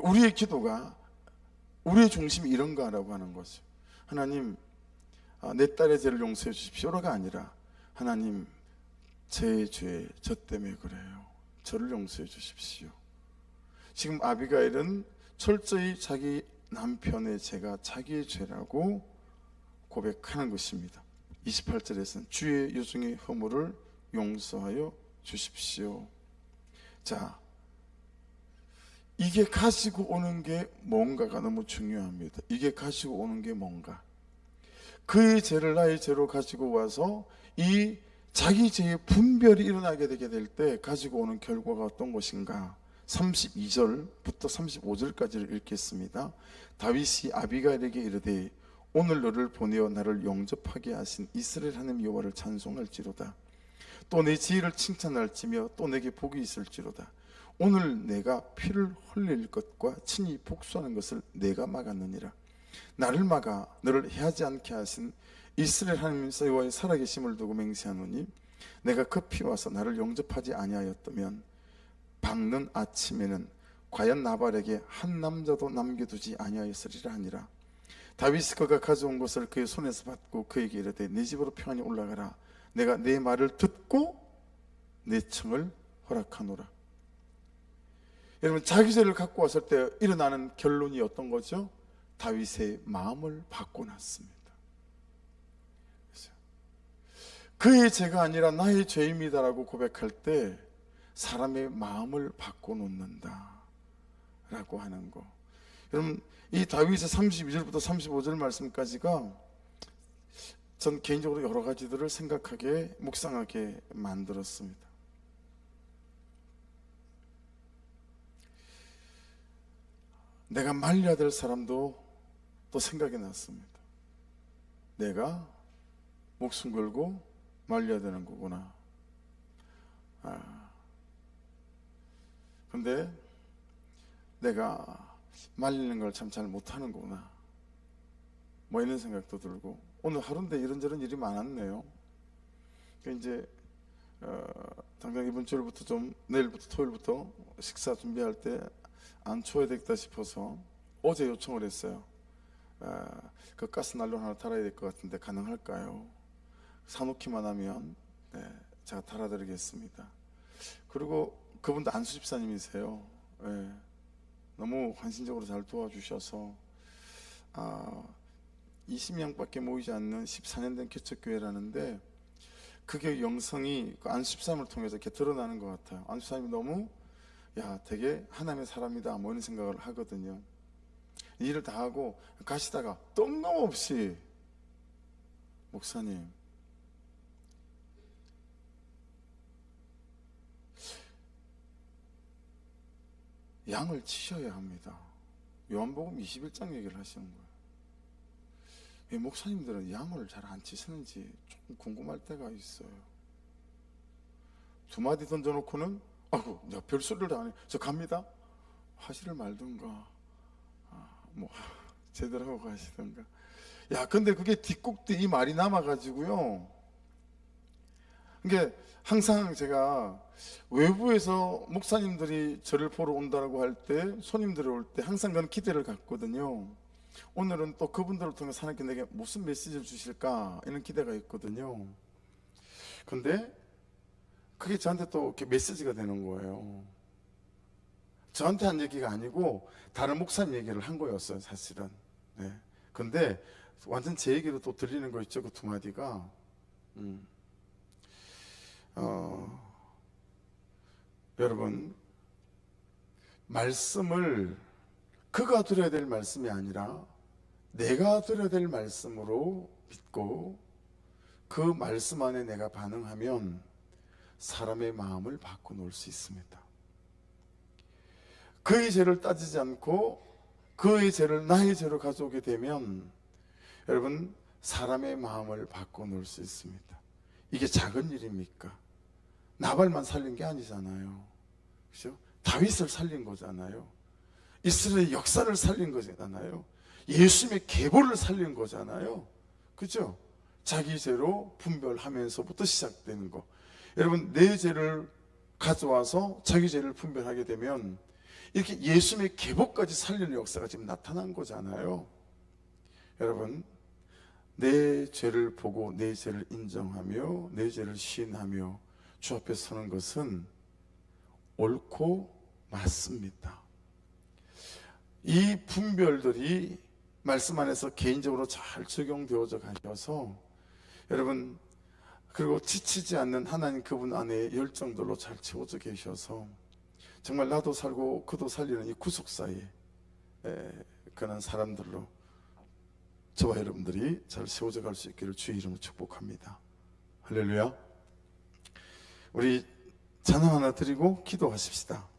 우리의 기도가, 우리의 중심이 이런가라고 하는 거죠. 하나님, 내 딸의 죄를 용서해 주십시오가 아니라 하나님, 제 죄, 저 때문에 그래요. 저를 용서해 주십시오. 지금 아비가일은 철저히 자기 남편의 죄가 자기의 죄라고 고백하는 것입니다. 28절에서는 주의 여종의 허물을 용서하여 주십시오. 자, 이게 가지고 오는 게 뭔가가 너무 중요합니다. 이게 가지고 오는 게 뭔가, 그의 죄를 나의 죄로 가지고 와서 이 자기 죄의 분별이 일어나게 되게 될 때 가지고 오는 결과가 어떤 것인가. 32절부터 35절까지를 읽겠습니다. 다윗이 아비가일에게 이르되 오늘 너를 보내어 나를 영접하게 하신 이스라엘 하나님 여호와를 찬송할지로다. 또 내 지혜를 칭찬할지며 또 내게 복이 있을지로다. 오늘 내가 피를 흘릴 것과 친히 복수하는 것을 내가 막았느니라. 나를 막아 너를 해하지 않게 하신 이스라엘 하나님 여호와의 살아계심을 두고 맹세하노니 내가 급히 와서 나를 영접하지 아니하였다면 밝는 아침에는 과연 나발에게 한 남자도 남겨두지 아니하였으리라 하니라. 다윗이 그가 가져온 것을 그의 손에서 받고 그에게 이르되 네 집으로 평안히 올라가라. 내가 네 말을 듣고 내 청을 허락하노라. 여러분, 자기 죄를 갖고 왔을 때 일어나는 결론이 어떤 거죠? 다윗의 마음을 바꿔놨습니다. 그의 죄가 아니라 나의 죄입니다라고 고백할 때 사람의 마음을 바꿔놓는다 라고 하는 거. 여러분, 이 다윗의 32절부터 35절 말씀까지가 전 개인적으로 여러 가지들을 생각하게, 묵상하게 만들었습니다. 내가 말려야 될 사람도 또 생각이 났습니다. 내가 목숨 걸고 말려야 되는 거구나. 근데 내가 말리는 걸 참 잘 못하는 거구나, 뭐 이런 생각도 들고, 오늘 하루인데 이런저런 일이 많았네요. 이제 당장 이번 주일부터 좀, 내일부터 토요일부터 식사 준비할 때 안 추워야 되겠다 싶어서 어제 요청을 했어요. 그 가스 난로 하나 달아야 될 것 같은데 가능할까요? 사놓기만 하면 제가 달아드리겠습니다. 그리고 그분도 안수 집사님이세요. 너무 환신적으로 잘 도와주셔서 20명밖에 모이지 않는 14년 된 개척교회라는데 그게 영성이 그 안수 집사님을 통해서 이렇게 드러나는 것 같아요. 안수 집사님이 너무 되게 하나님의 사람이다 뭐 이런 생각을 하거든요. 일을 다 하고 가시다가 뜬금없이 목사님, 양을 치셔야 합니다. 요한복음 21장 얘기를 하시는 거예요. 왜 목사님들은 양을 잘 안 치시는지 조금 궁금할 때가 있어요. 두 마디 던져놓고는 아이고 내가 별소리를 안 해, 저 갑니다 하시를 말든가 뭐 제대로 하고 가시든가. 근데 그게 뒷국대 이 말이 남아가지고요. 이게 항상 제가 외부에서 목사님들이 저를 보러 온다고 할 때, 손님들이 올 때 항상 그런 기대를 갖거든요. 오늘은 또 그분들을 통해 하나님께 내게 무슨 메시지를 주실까 이런 기대가 있거든요. 근데 그게 저한테 또 이렇게 메시지가 되는 거예요. 저한테 한 얘기가 아니고 다른 목사님 얘기를 한 거였어요, 사실은. 근데 완전 제 얘기로 또 들리는 거 있죠, 그 두 마디가. 여러분, 말씀을 그가 들어야 될 말씀이 아니라 내가 들어야 될 말씀으로 믿고 그 말씀 안에 내가 반응하면 사람의 마음을 바꿔놓을 수 있습니다. 그의 죄를 따지지 않고 그의 죄를 나의 죄로 가져오게 되면 여러분, 사람의 마음을 바꿔놓을 수 있습니다. 이게 작은 일입니까? 나발만 살린 게 아니잖아요. 그렇죠? 다윗을 살린 거잖아요. 이스라엘의 역사를 살린 거잖아요. 예수님의 계보를 살린 거잖아요. 그렇죠? 자기 죄로 분별하면서부터 시작되는 거. 여러분, 내 죄를 가져와서 자기 죄를 분별하게 되면 이렇게 예수님의 계보까지 살리는 역사가 지금 나타난 거잖아요. 여러분, 내 죄를 보고 내 죄를 인정하며 내 죄를 시인하며 주 앞에 서는 것은 옳고 맞습니다. 이 분별들이 말씀 안에서 개인적으로 잘 적용되어져 가셔서 여러분, 그리고 지치지 않는 하나님 그분 안에 열정들로 잘 채워져 계셔서 정말 나도 살고 그도 살리는 이 구속사에 그런 사람들로 저와 여러분들이 잘 세워져 갈 수 있기를 주의 이름으로 축복합니다. 할렐루야. 우리 찬양 하나 드리고 기도하십시다.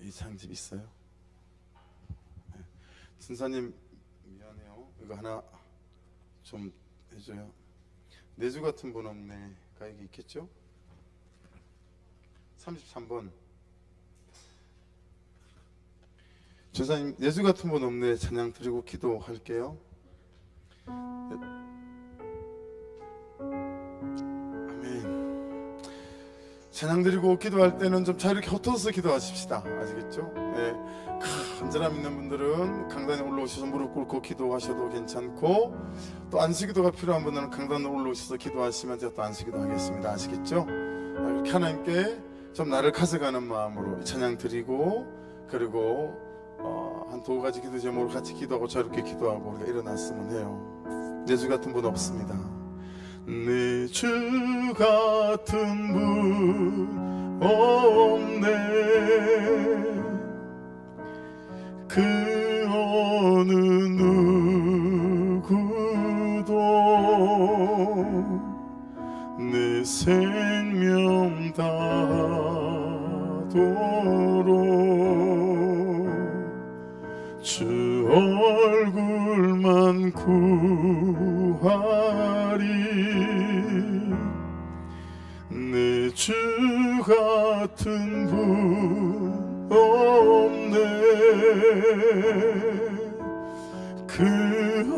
이 장집 있어요? 네. 진사님 미안해요. 이거 하나 좀 해줘요. 내주 같은 분 없네. 가액이 있겠죠? 33번. 전사님, 내주 같은 분 없네. 찬양 드리고 기도할게요. 아멘. 찬양 드리고 기도할 때는 좀 자유롭게 헛어서 기도하십시다. 아시겠죠? 네. 간절함 있는 분들은 강단에 올라오셔서 무릎 꿇고 기도하셔도 괜찮고, 또 안수기도가 필요한 분들은 강단에 올라오셔서 기도하시면 제가 또 안수기도 하겠습니다. 아시겠죠? 이렇게 하나님께 좀 나를 가져가는 마음으로 찬양 드리고, 그리고 한 두 가지 기도 제목으로 같이 기도하고 자유롭게 기도하고 우리가 일어났으면 해요. 내 주 같은 분 없습니다. 내 주 같은 분 없네. 그 어느 누구도 내 생명 다도록 주 얼굴만 구하리. 내 주 같은 분 없네. 그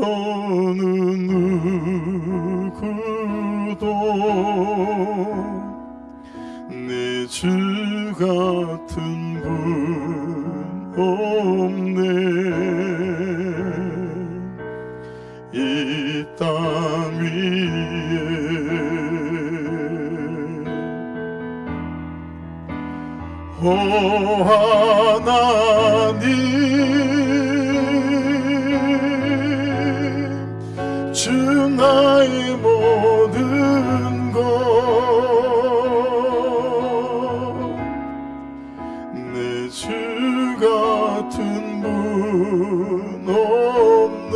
어느 누구도 내 주 같은 분 없네. 이 땅 위에 오 하나님, 주 나의 모든 것, 내 주 같은 분 없네.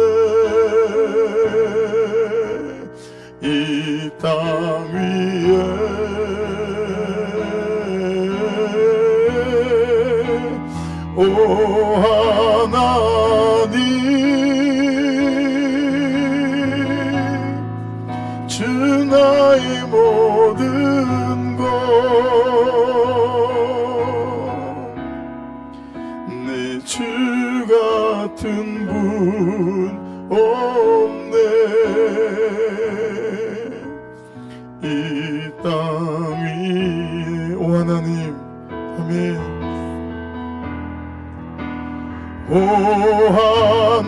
이 땅 위에 오 하나님, 주 나의 모든 것, 내 주 같은 분 없네. 이 땅 위에 오 하나님, 아멘. 오 하나님,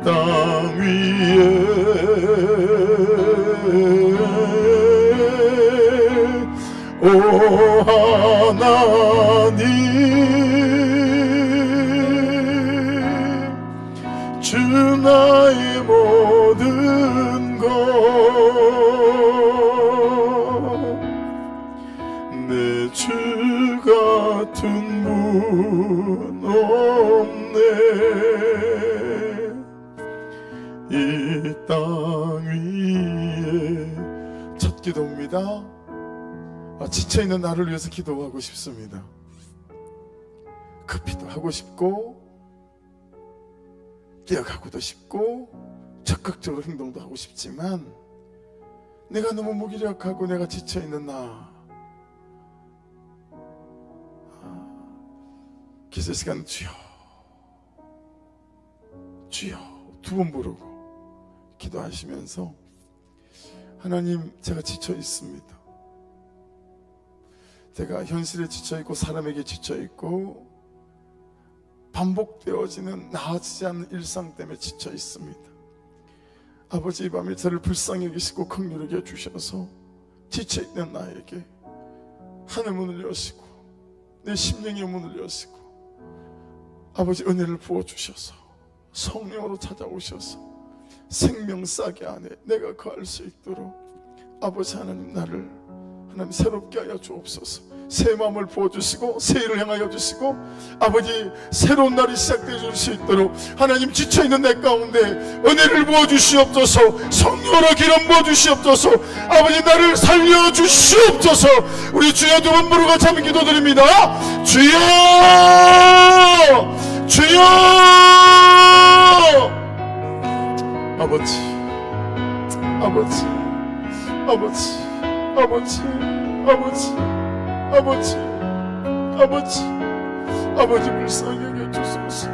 땅 위에 오 하나님 주 나의 모든 것 내 주 같은 분 없네 이 땅 위에. 첫 기도입니다. 지쳐있는 나를 위해서 기도하고 싶습니다. 급히도 하고 싶고 기억하고도 싶고 적극적으로 행동도 하고 싶지만 내가 너무 무기력하고 내가 지쳐있는 나, 기도 시간 주여 주여 두 번 부르고 기도하시면서 하나님 제가 지쳐 있습니다. 제가 현실에 지쳐 있고 사람에게 지쳐 있고 반복되어지는 나아지지 않는 일상 때문에 지쳐 있습니다. 아버지 이 밤에 저를 불쌍히 여기시고 긍휼하게 해주셔서 지쳐 있는 나에게 하늘 문을 여시고 내 심령의 문을 여시고 아버지 은혜를 부어주셔서 성령으로 찾아오셔서 생명싸게 안에 내가 거할 수 있도록 아버지 하나님 나를 하나님 새롭게 하여 주옵소서. 새 마음을 부어주시고 새 일을 향하여 주시고 아버지 새로운 날이 시작되어 줄 수 있도록 하나님 지쳐있는 내 가운데 은혜를 부어주시옵소서. 성령으로 기름 부어주시옵소서. 아버지 나를 살려주시옵소서. 우리 주여 두 번 부르고 참여 기도드립니다. 주여 주여. 아버지 아버지 아버지 아버지 아버지 아버지 아버지 아버지 불쌍히 여겨주소서.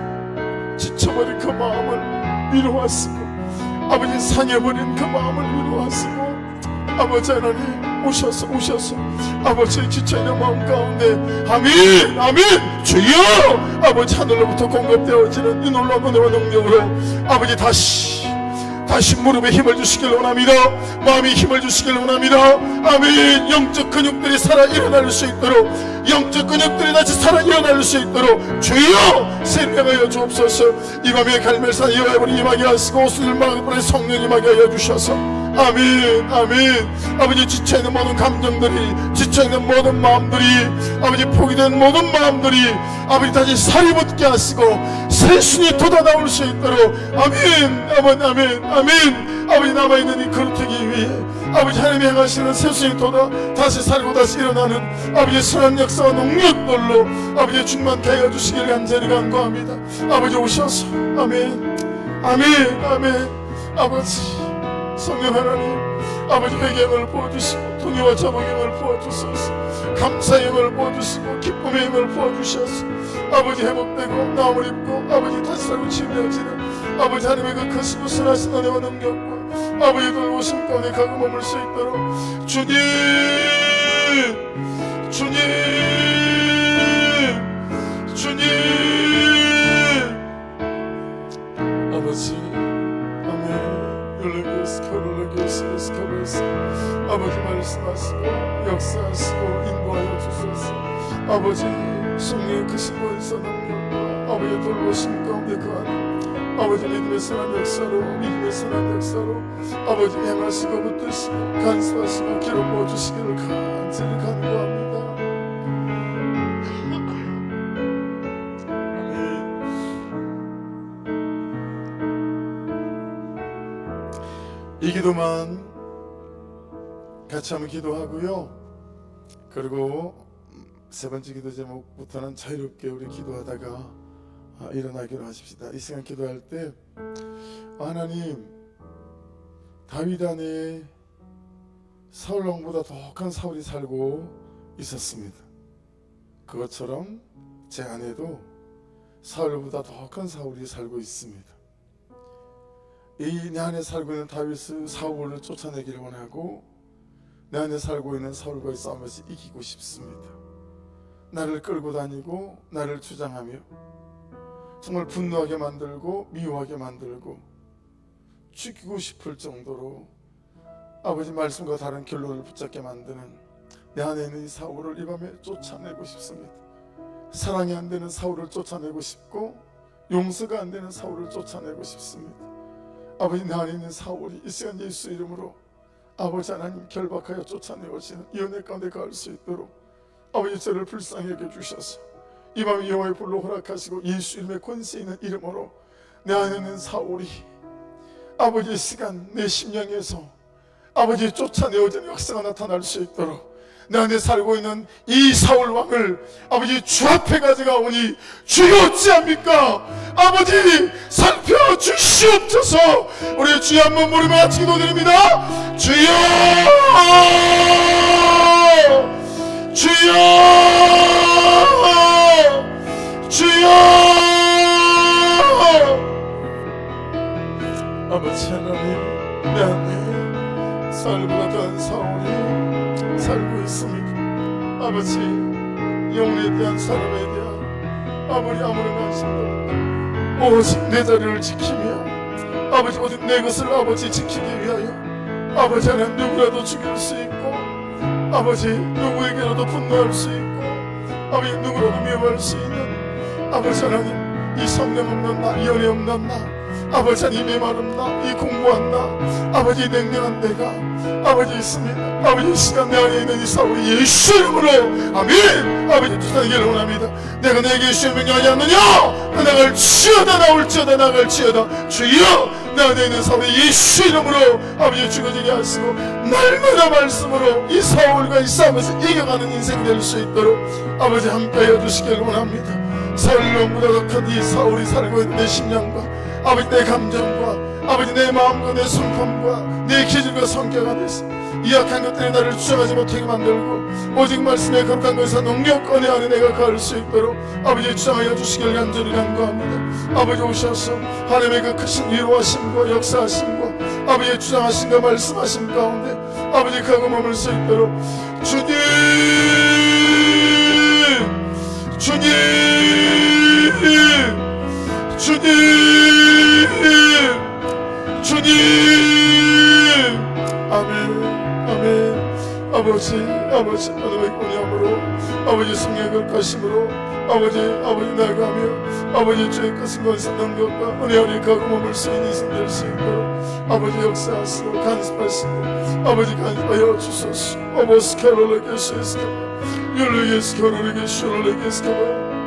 지쳐버린 그 마음을 위로하시고 아버지 상해버린 그 마음을 위로하시고 아버지 하나님 오셔서 아버지의 지쳐있는 마음 가운데 아멘 아멘 주여 아버지 하늘로부터 공급되어지는 이 놀라운 은혜와 능력으로 아버지 다시 무릎에 힘을 주시길 원합니다. 마음에 힘을 주시길 원합니다. 아멘. 영적 근육들이 살아 일어날 수 있도록 영적 근육들이 다시 살아 일어날 수 있도록 주여 생명하여 주옵소서. 이 밤에 갈멜산 여호와를 임하게 하시고 수일마을의 성령 임하게 하여 주셔서 아멘 아멘. 아버지 지쳐있는 모든 감정들이 지쳐있는 모든 마음들이 아버지 포기된 모든 마음들이 아버지 다시 살이 붙게 하시고 새순이 돋아나올 수 있도록 아멘 아멘 아멘 아멘. 아버지 남아있는 이 거룩하기 위해 아버지 하나님이 행하시는 새순이 돋아 다시 살고 다시 일어나는 아버지 선한 역사와 능력들로 아버지 충만케 하여 주시길 간절히 간구합니다. 아버지 오셔서 아멘 아멘 아멘. 아버지 성령 하나님 아버지 회개의 힘을 부어주시고 통의와 자복의 힘을 부어주소서. 감사의 힘을 부어주시고 기쁨의 힘을 부어주셔서 아버지 회복되고 나음을 입고 아버지 다시 살고 치유되어지는 아버지 하나님의 그 크시고 선하신 은혜와 능력과 아버지 돌보심 가운데 가고 머물 수 있도록 주님 주님 주님 아버지 아버지 말씀하시고 역사하시고 인도하여 주소서. 아버지 성령의 크신 권위사 능력과 아버지 돌보심 가운데 거하는 아버지 믿음의 선한 역사로 믿음의 선한 역사로 아버지 행하시고 붙드시고 간수하시고 기름 부어주시기를 간절히 간구합니다. 이 기도만 같이 한번 기도하고요. 그리고 세 번째 기도 제목부터는 자유롭게 우리 기도하다가 일어나기로 하십시다. 이 시간 기도할 때 하나님 다윗 안에 사울 왕보다 더욱한 사울이 살고 있었습니다. 그것처럼 제 안에도 사울보다 더욱한 사울이 살고 있습니다. 이 내 안에 살고 있는 다윗을 사울을 쫓아내기를 원하고 내 안에 살고 있는 사울과의 싸움에서 이기고 싶습니다. 나를 끌고 다니고 나를 주장하며 정말 분노하게 만들고 미워하게 만들고 죽이고 싶을 정도로 아버지 말씀과 다른 결론을 붙잡게 만드는 내 안에 있는 이 사울을 이 밤에 쫓아내고 싶습니다. 사랑이 안 되는 사울을 쫓아내고 싶고 용서가 안 되는 사울을 쫓아내고 싶습니다. 아버지, 내 안에 있는 사울이 이 시간 예수 이름으로 아버지 하나님 결박하여 쫓아내어지는 이 은혜 가운데 갈 수 있도록 아버지 저를 불쌍히 여겨주셔서 이 밤에 여호와의 불로 허락하시고 예수 이름의 권세 있는 이름으로 내 안에 있는 사울이 아버지 이 시간 내 심령에서 아버지 쫓아내어지는 역사가 나타날 수 있도록 내 안에 살고 있는 이 사울 왕을 아버지 주 앞에 가져가오니 주여 어찌합니까? 아버지 살펴주시옵소서. 우리 주여 한번 무릎에 같이 기도드립니다. 주여 주여 주여. 아버지 하나님, 내 안에 사울보다 더한 사울이 살고 있습니다. 아버지, 영혼에 대한 사람에 대한 아무리 아무런 관심도 없고 오직 내 자리를 지키며 아버지 오직 내 것을 아버지 지키기 위하여 아버지 하나님 누구라도 죽일 수 있고 아버지 누구에게라도 분노할 수 있고 아버지 누구라도 미워할 수 있는 아버지 하나님 이 성령 없는 나, 이 연애 없는 나, 아버지 하나님 이 말 없는 나, 이 공부한 나, 아버지 냉랭한 내가 아버지 있습니다. 아버지 이 시간 내 안에 있는 이 사울이 예수 이름으로 아멘. 아버지 주사기를 원합니다. 내가 내게 예수의 명령하지 않느냐? 나갈지어다 나올지어다 나갈지어다. 주여 내 안에 있는 사울이 예수 이름으로 아버지 죽어지게 하시고 날마다 말씀으로 이 사울과 이 싸움에서 이겨가는 인생 될 수 있도록 아버지 함께하여 주시기를 원합니다. 사울론보다 더 큰 이 사울이 살고 있는 내 심령과 아버지 내 감정과 아버지 내 마음과 내 성품과 내 기질과 성격 안에서 이 약한 것들이 나를 주장하지 못하게 만들고 오직 말씀의 거룩한 것에서 능력 은혜 안에 내가 갈 수 있도록 아버지 주장하여 주시길 간절히 간구합니다. 아버지 오셔서 하나님의 그 크신 위로하심과 역사하심과 아버지의 주장하심과 말씀하심 가운데 아버지 가고 머물 수 있도록 주님 주님 주님 주님. 아멘 아멘. 아버지 하나님의 공약으로 아버지 성령의 가심으로 아버지 나아가며 아버지 주의 끝은 것에서 능력과 은혜 안에 가고 머물 수 있는 인생 될 수 있도록 아버지 역사하시고 간섭하시고 아버지 간섭하여 주소서. 어버스 캐롤에게 수에스카 율레게스 캐롤에게 슈롤레게스카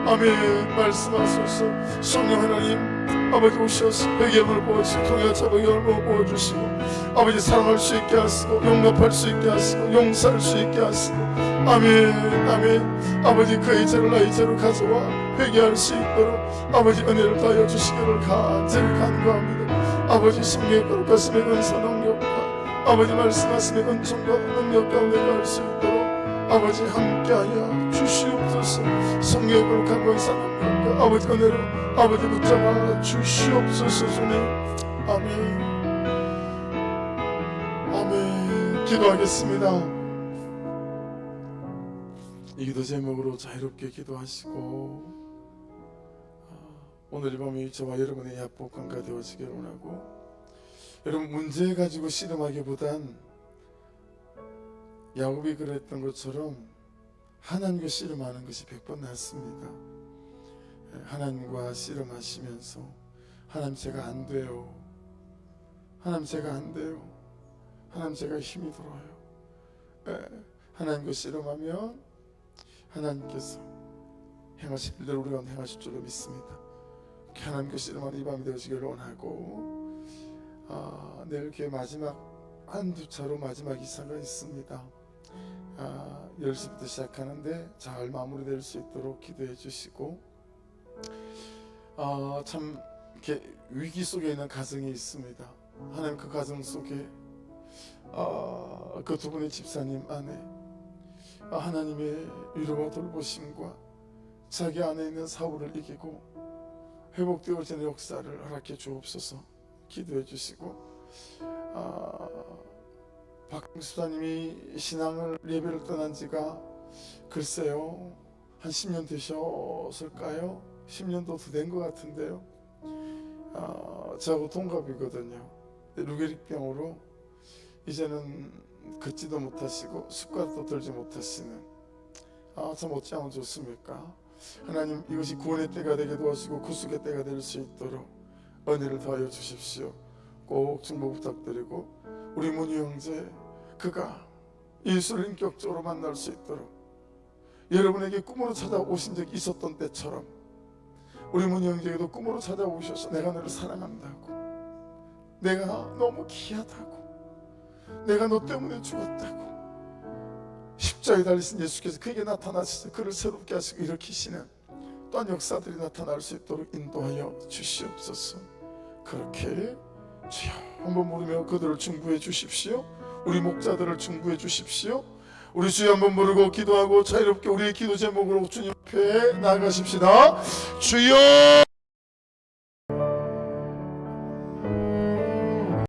아멘. 말씀하소서. 성령 하나님 아버지 오셔서 회개함을 보여주시고 통해 자복의 얼마 보여주시고 아버지 사랑할 수 있게 하시고 용납할 수 있게 하시고 용서할 수 있게 하시고 아멘 아멘. 아버지 그의 죄를 나의 죄로 가져와 회개할 수 있도록 아버지 은혜를 다하여 주시기를 간절히 간구합니다. 아버지 성령의 거룩하심의 은사 능력과 아버지 말씀하심의 은총과 능력 가운데 갈 수 있도록 아버지 함께하여 주시옵소서. 성령의 거룩한 권사 능력과 아버지 은혜로 아버지 붙잡아 주시옵소서. 주님 아멘 아멘. 기도하겠습니다. 이 기도 제목으로 자유롭게 기도하시고 오늘 이 밤에 저와 여러분의 약복함과 되어지기를 원하고 여러분 문제 가지고 씨름하기보단 야곱이 그랬던 것처럼 하나님과 씨름하는 것이 100번 낫습니다. 하나님과 씨름하시면서 하나님 제가 안 돼요. 하나님 제가 안 돼요. 하나님 제가 힘이 들어요. 하나님과 씨름하면 하나님께서 행하실 일을 우리가 행하실 줄로 믿습니다. 하나님과 씨름하는 이 밤이 되시기를 원하고 내일 교회 마지막 한두 차로 마지막 이사가 있습니다. 10시부터 시작하는데 잘 마무리될 수 있도록 기도해 주시고 참 이렇게 위기 속에 있는 가정이 있습니다. 하나님 그 가정 속에 그 두 분의 집사님 안에 하나님의 위로와 돌보심과 자기 안에 있는 사울을 이기고 회복되어지는 역사를 허락해 주옵소서. 기도해 주시고 박수사님이 신앙을 예배를 떠난 지가 글쎄요 한 10년 되셨을까요? 10년도 더 된 것 같은데요. 저하고 동갑이거든요. 루게릭병으로 이제는 걷지도 못하시고 숟가락도 들지 못하시는, 참 어찌하면 좋습니까? 하나님, 이것이 구원의 때가 되게 도와주시고 구속의 때가 될 수 있도록 은혜를 더하여 주십시오. 꼭 중보 부탁드리고, 우리 문희 형제, 그가 예수를 인격적으로 만날 수 있도록 여러분에게 꿈으로 찾아오신 적이 있었던 때처럼 우리 문희 형제에게도 꿈으로 찾아오셔서 내가 너를 사랑한다고, 내가 너무 귀하다고, 내가 너 때문에 죽었다고, 십자가에 달리신 예수께서 그에게 나타나셔서 그를 새롭게 하시고 일으키시는 또한 역사들이 나타날 수 있도록 인도하여 주시옵소서. 그렇게 주여 한번 부르며 그들을 중보해 주십시오. 우리 목자들을 중보해 주십시오. 우리 주여 한번 부르고 기도하고 자유롭게 우리의 기도 제목으로 주님 앞에 나아가십시다. 주여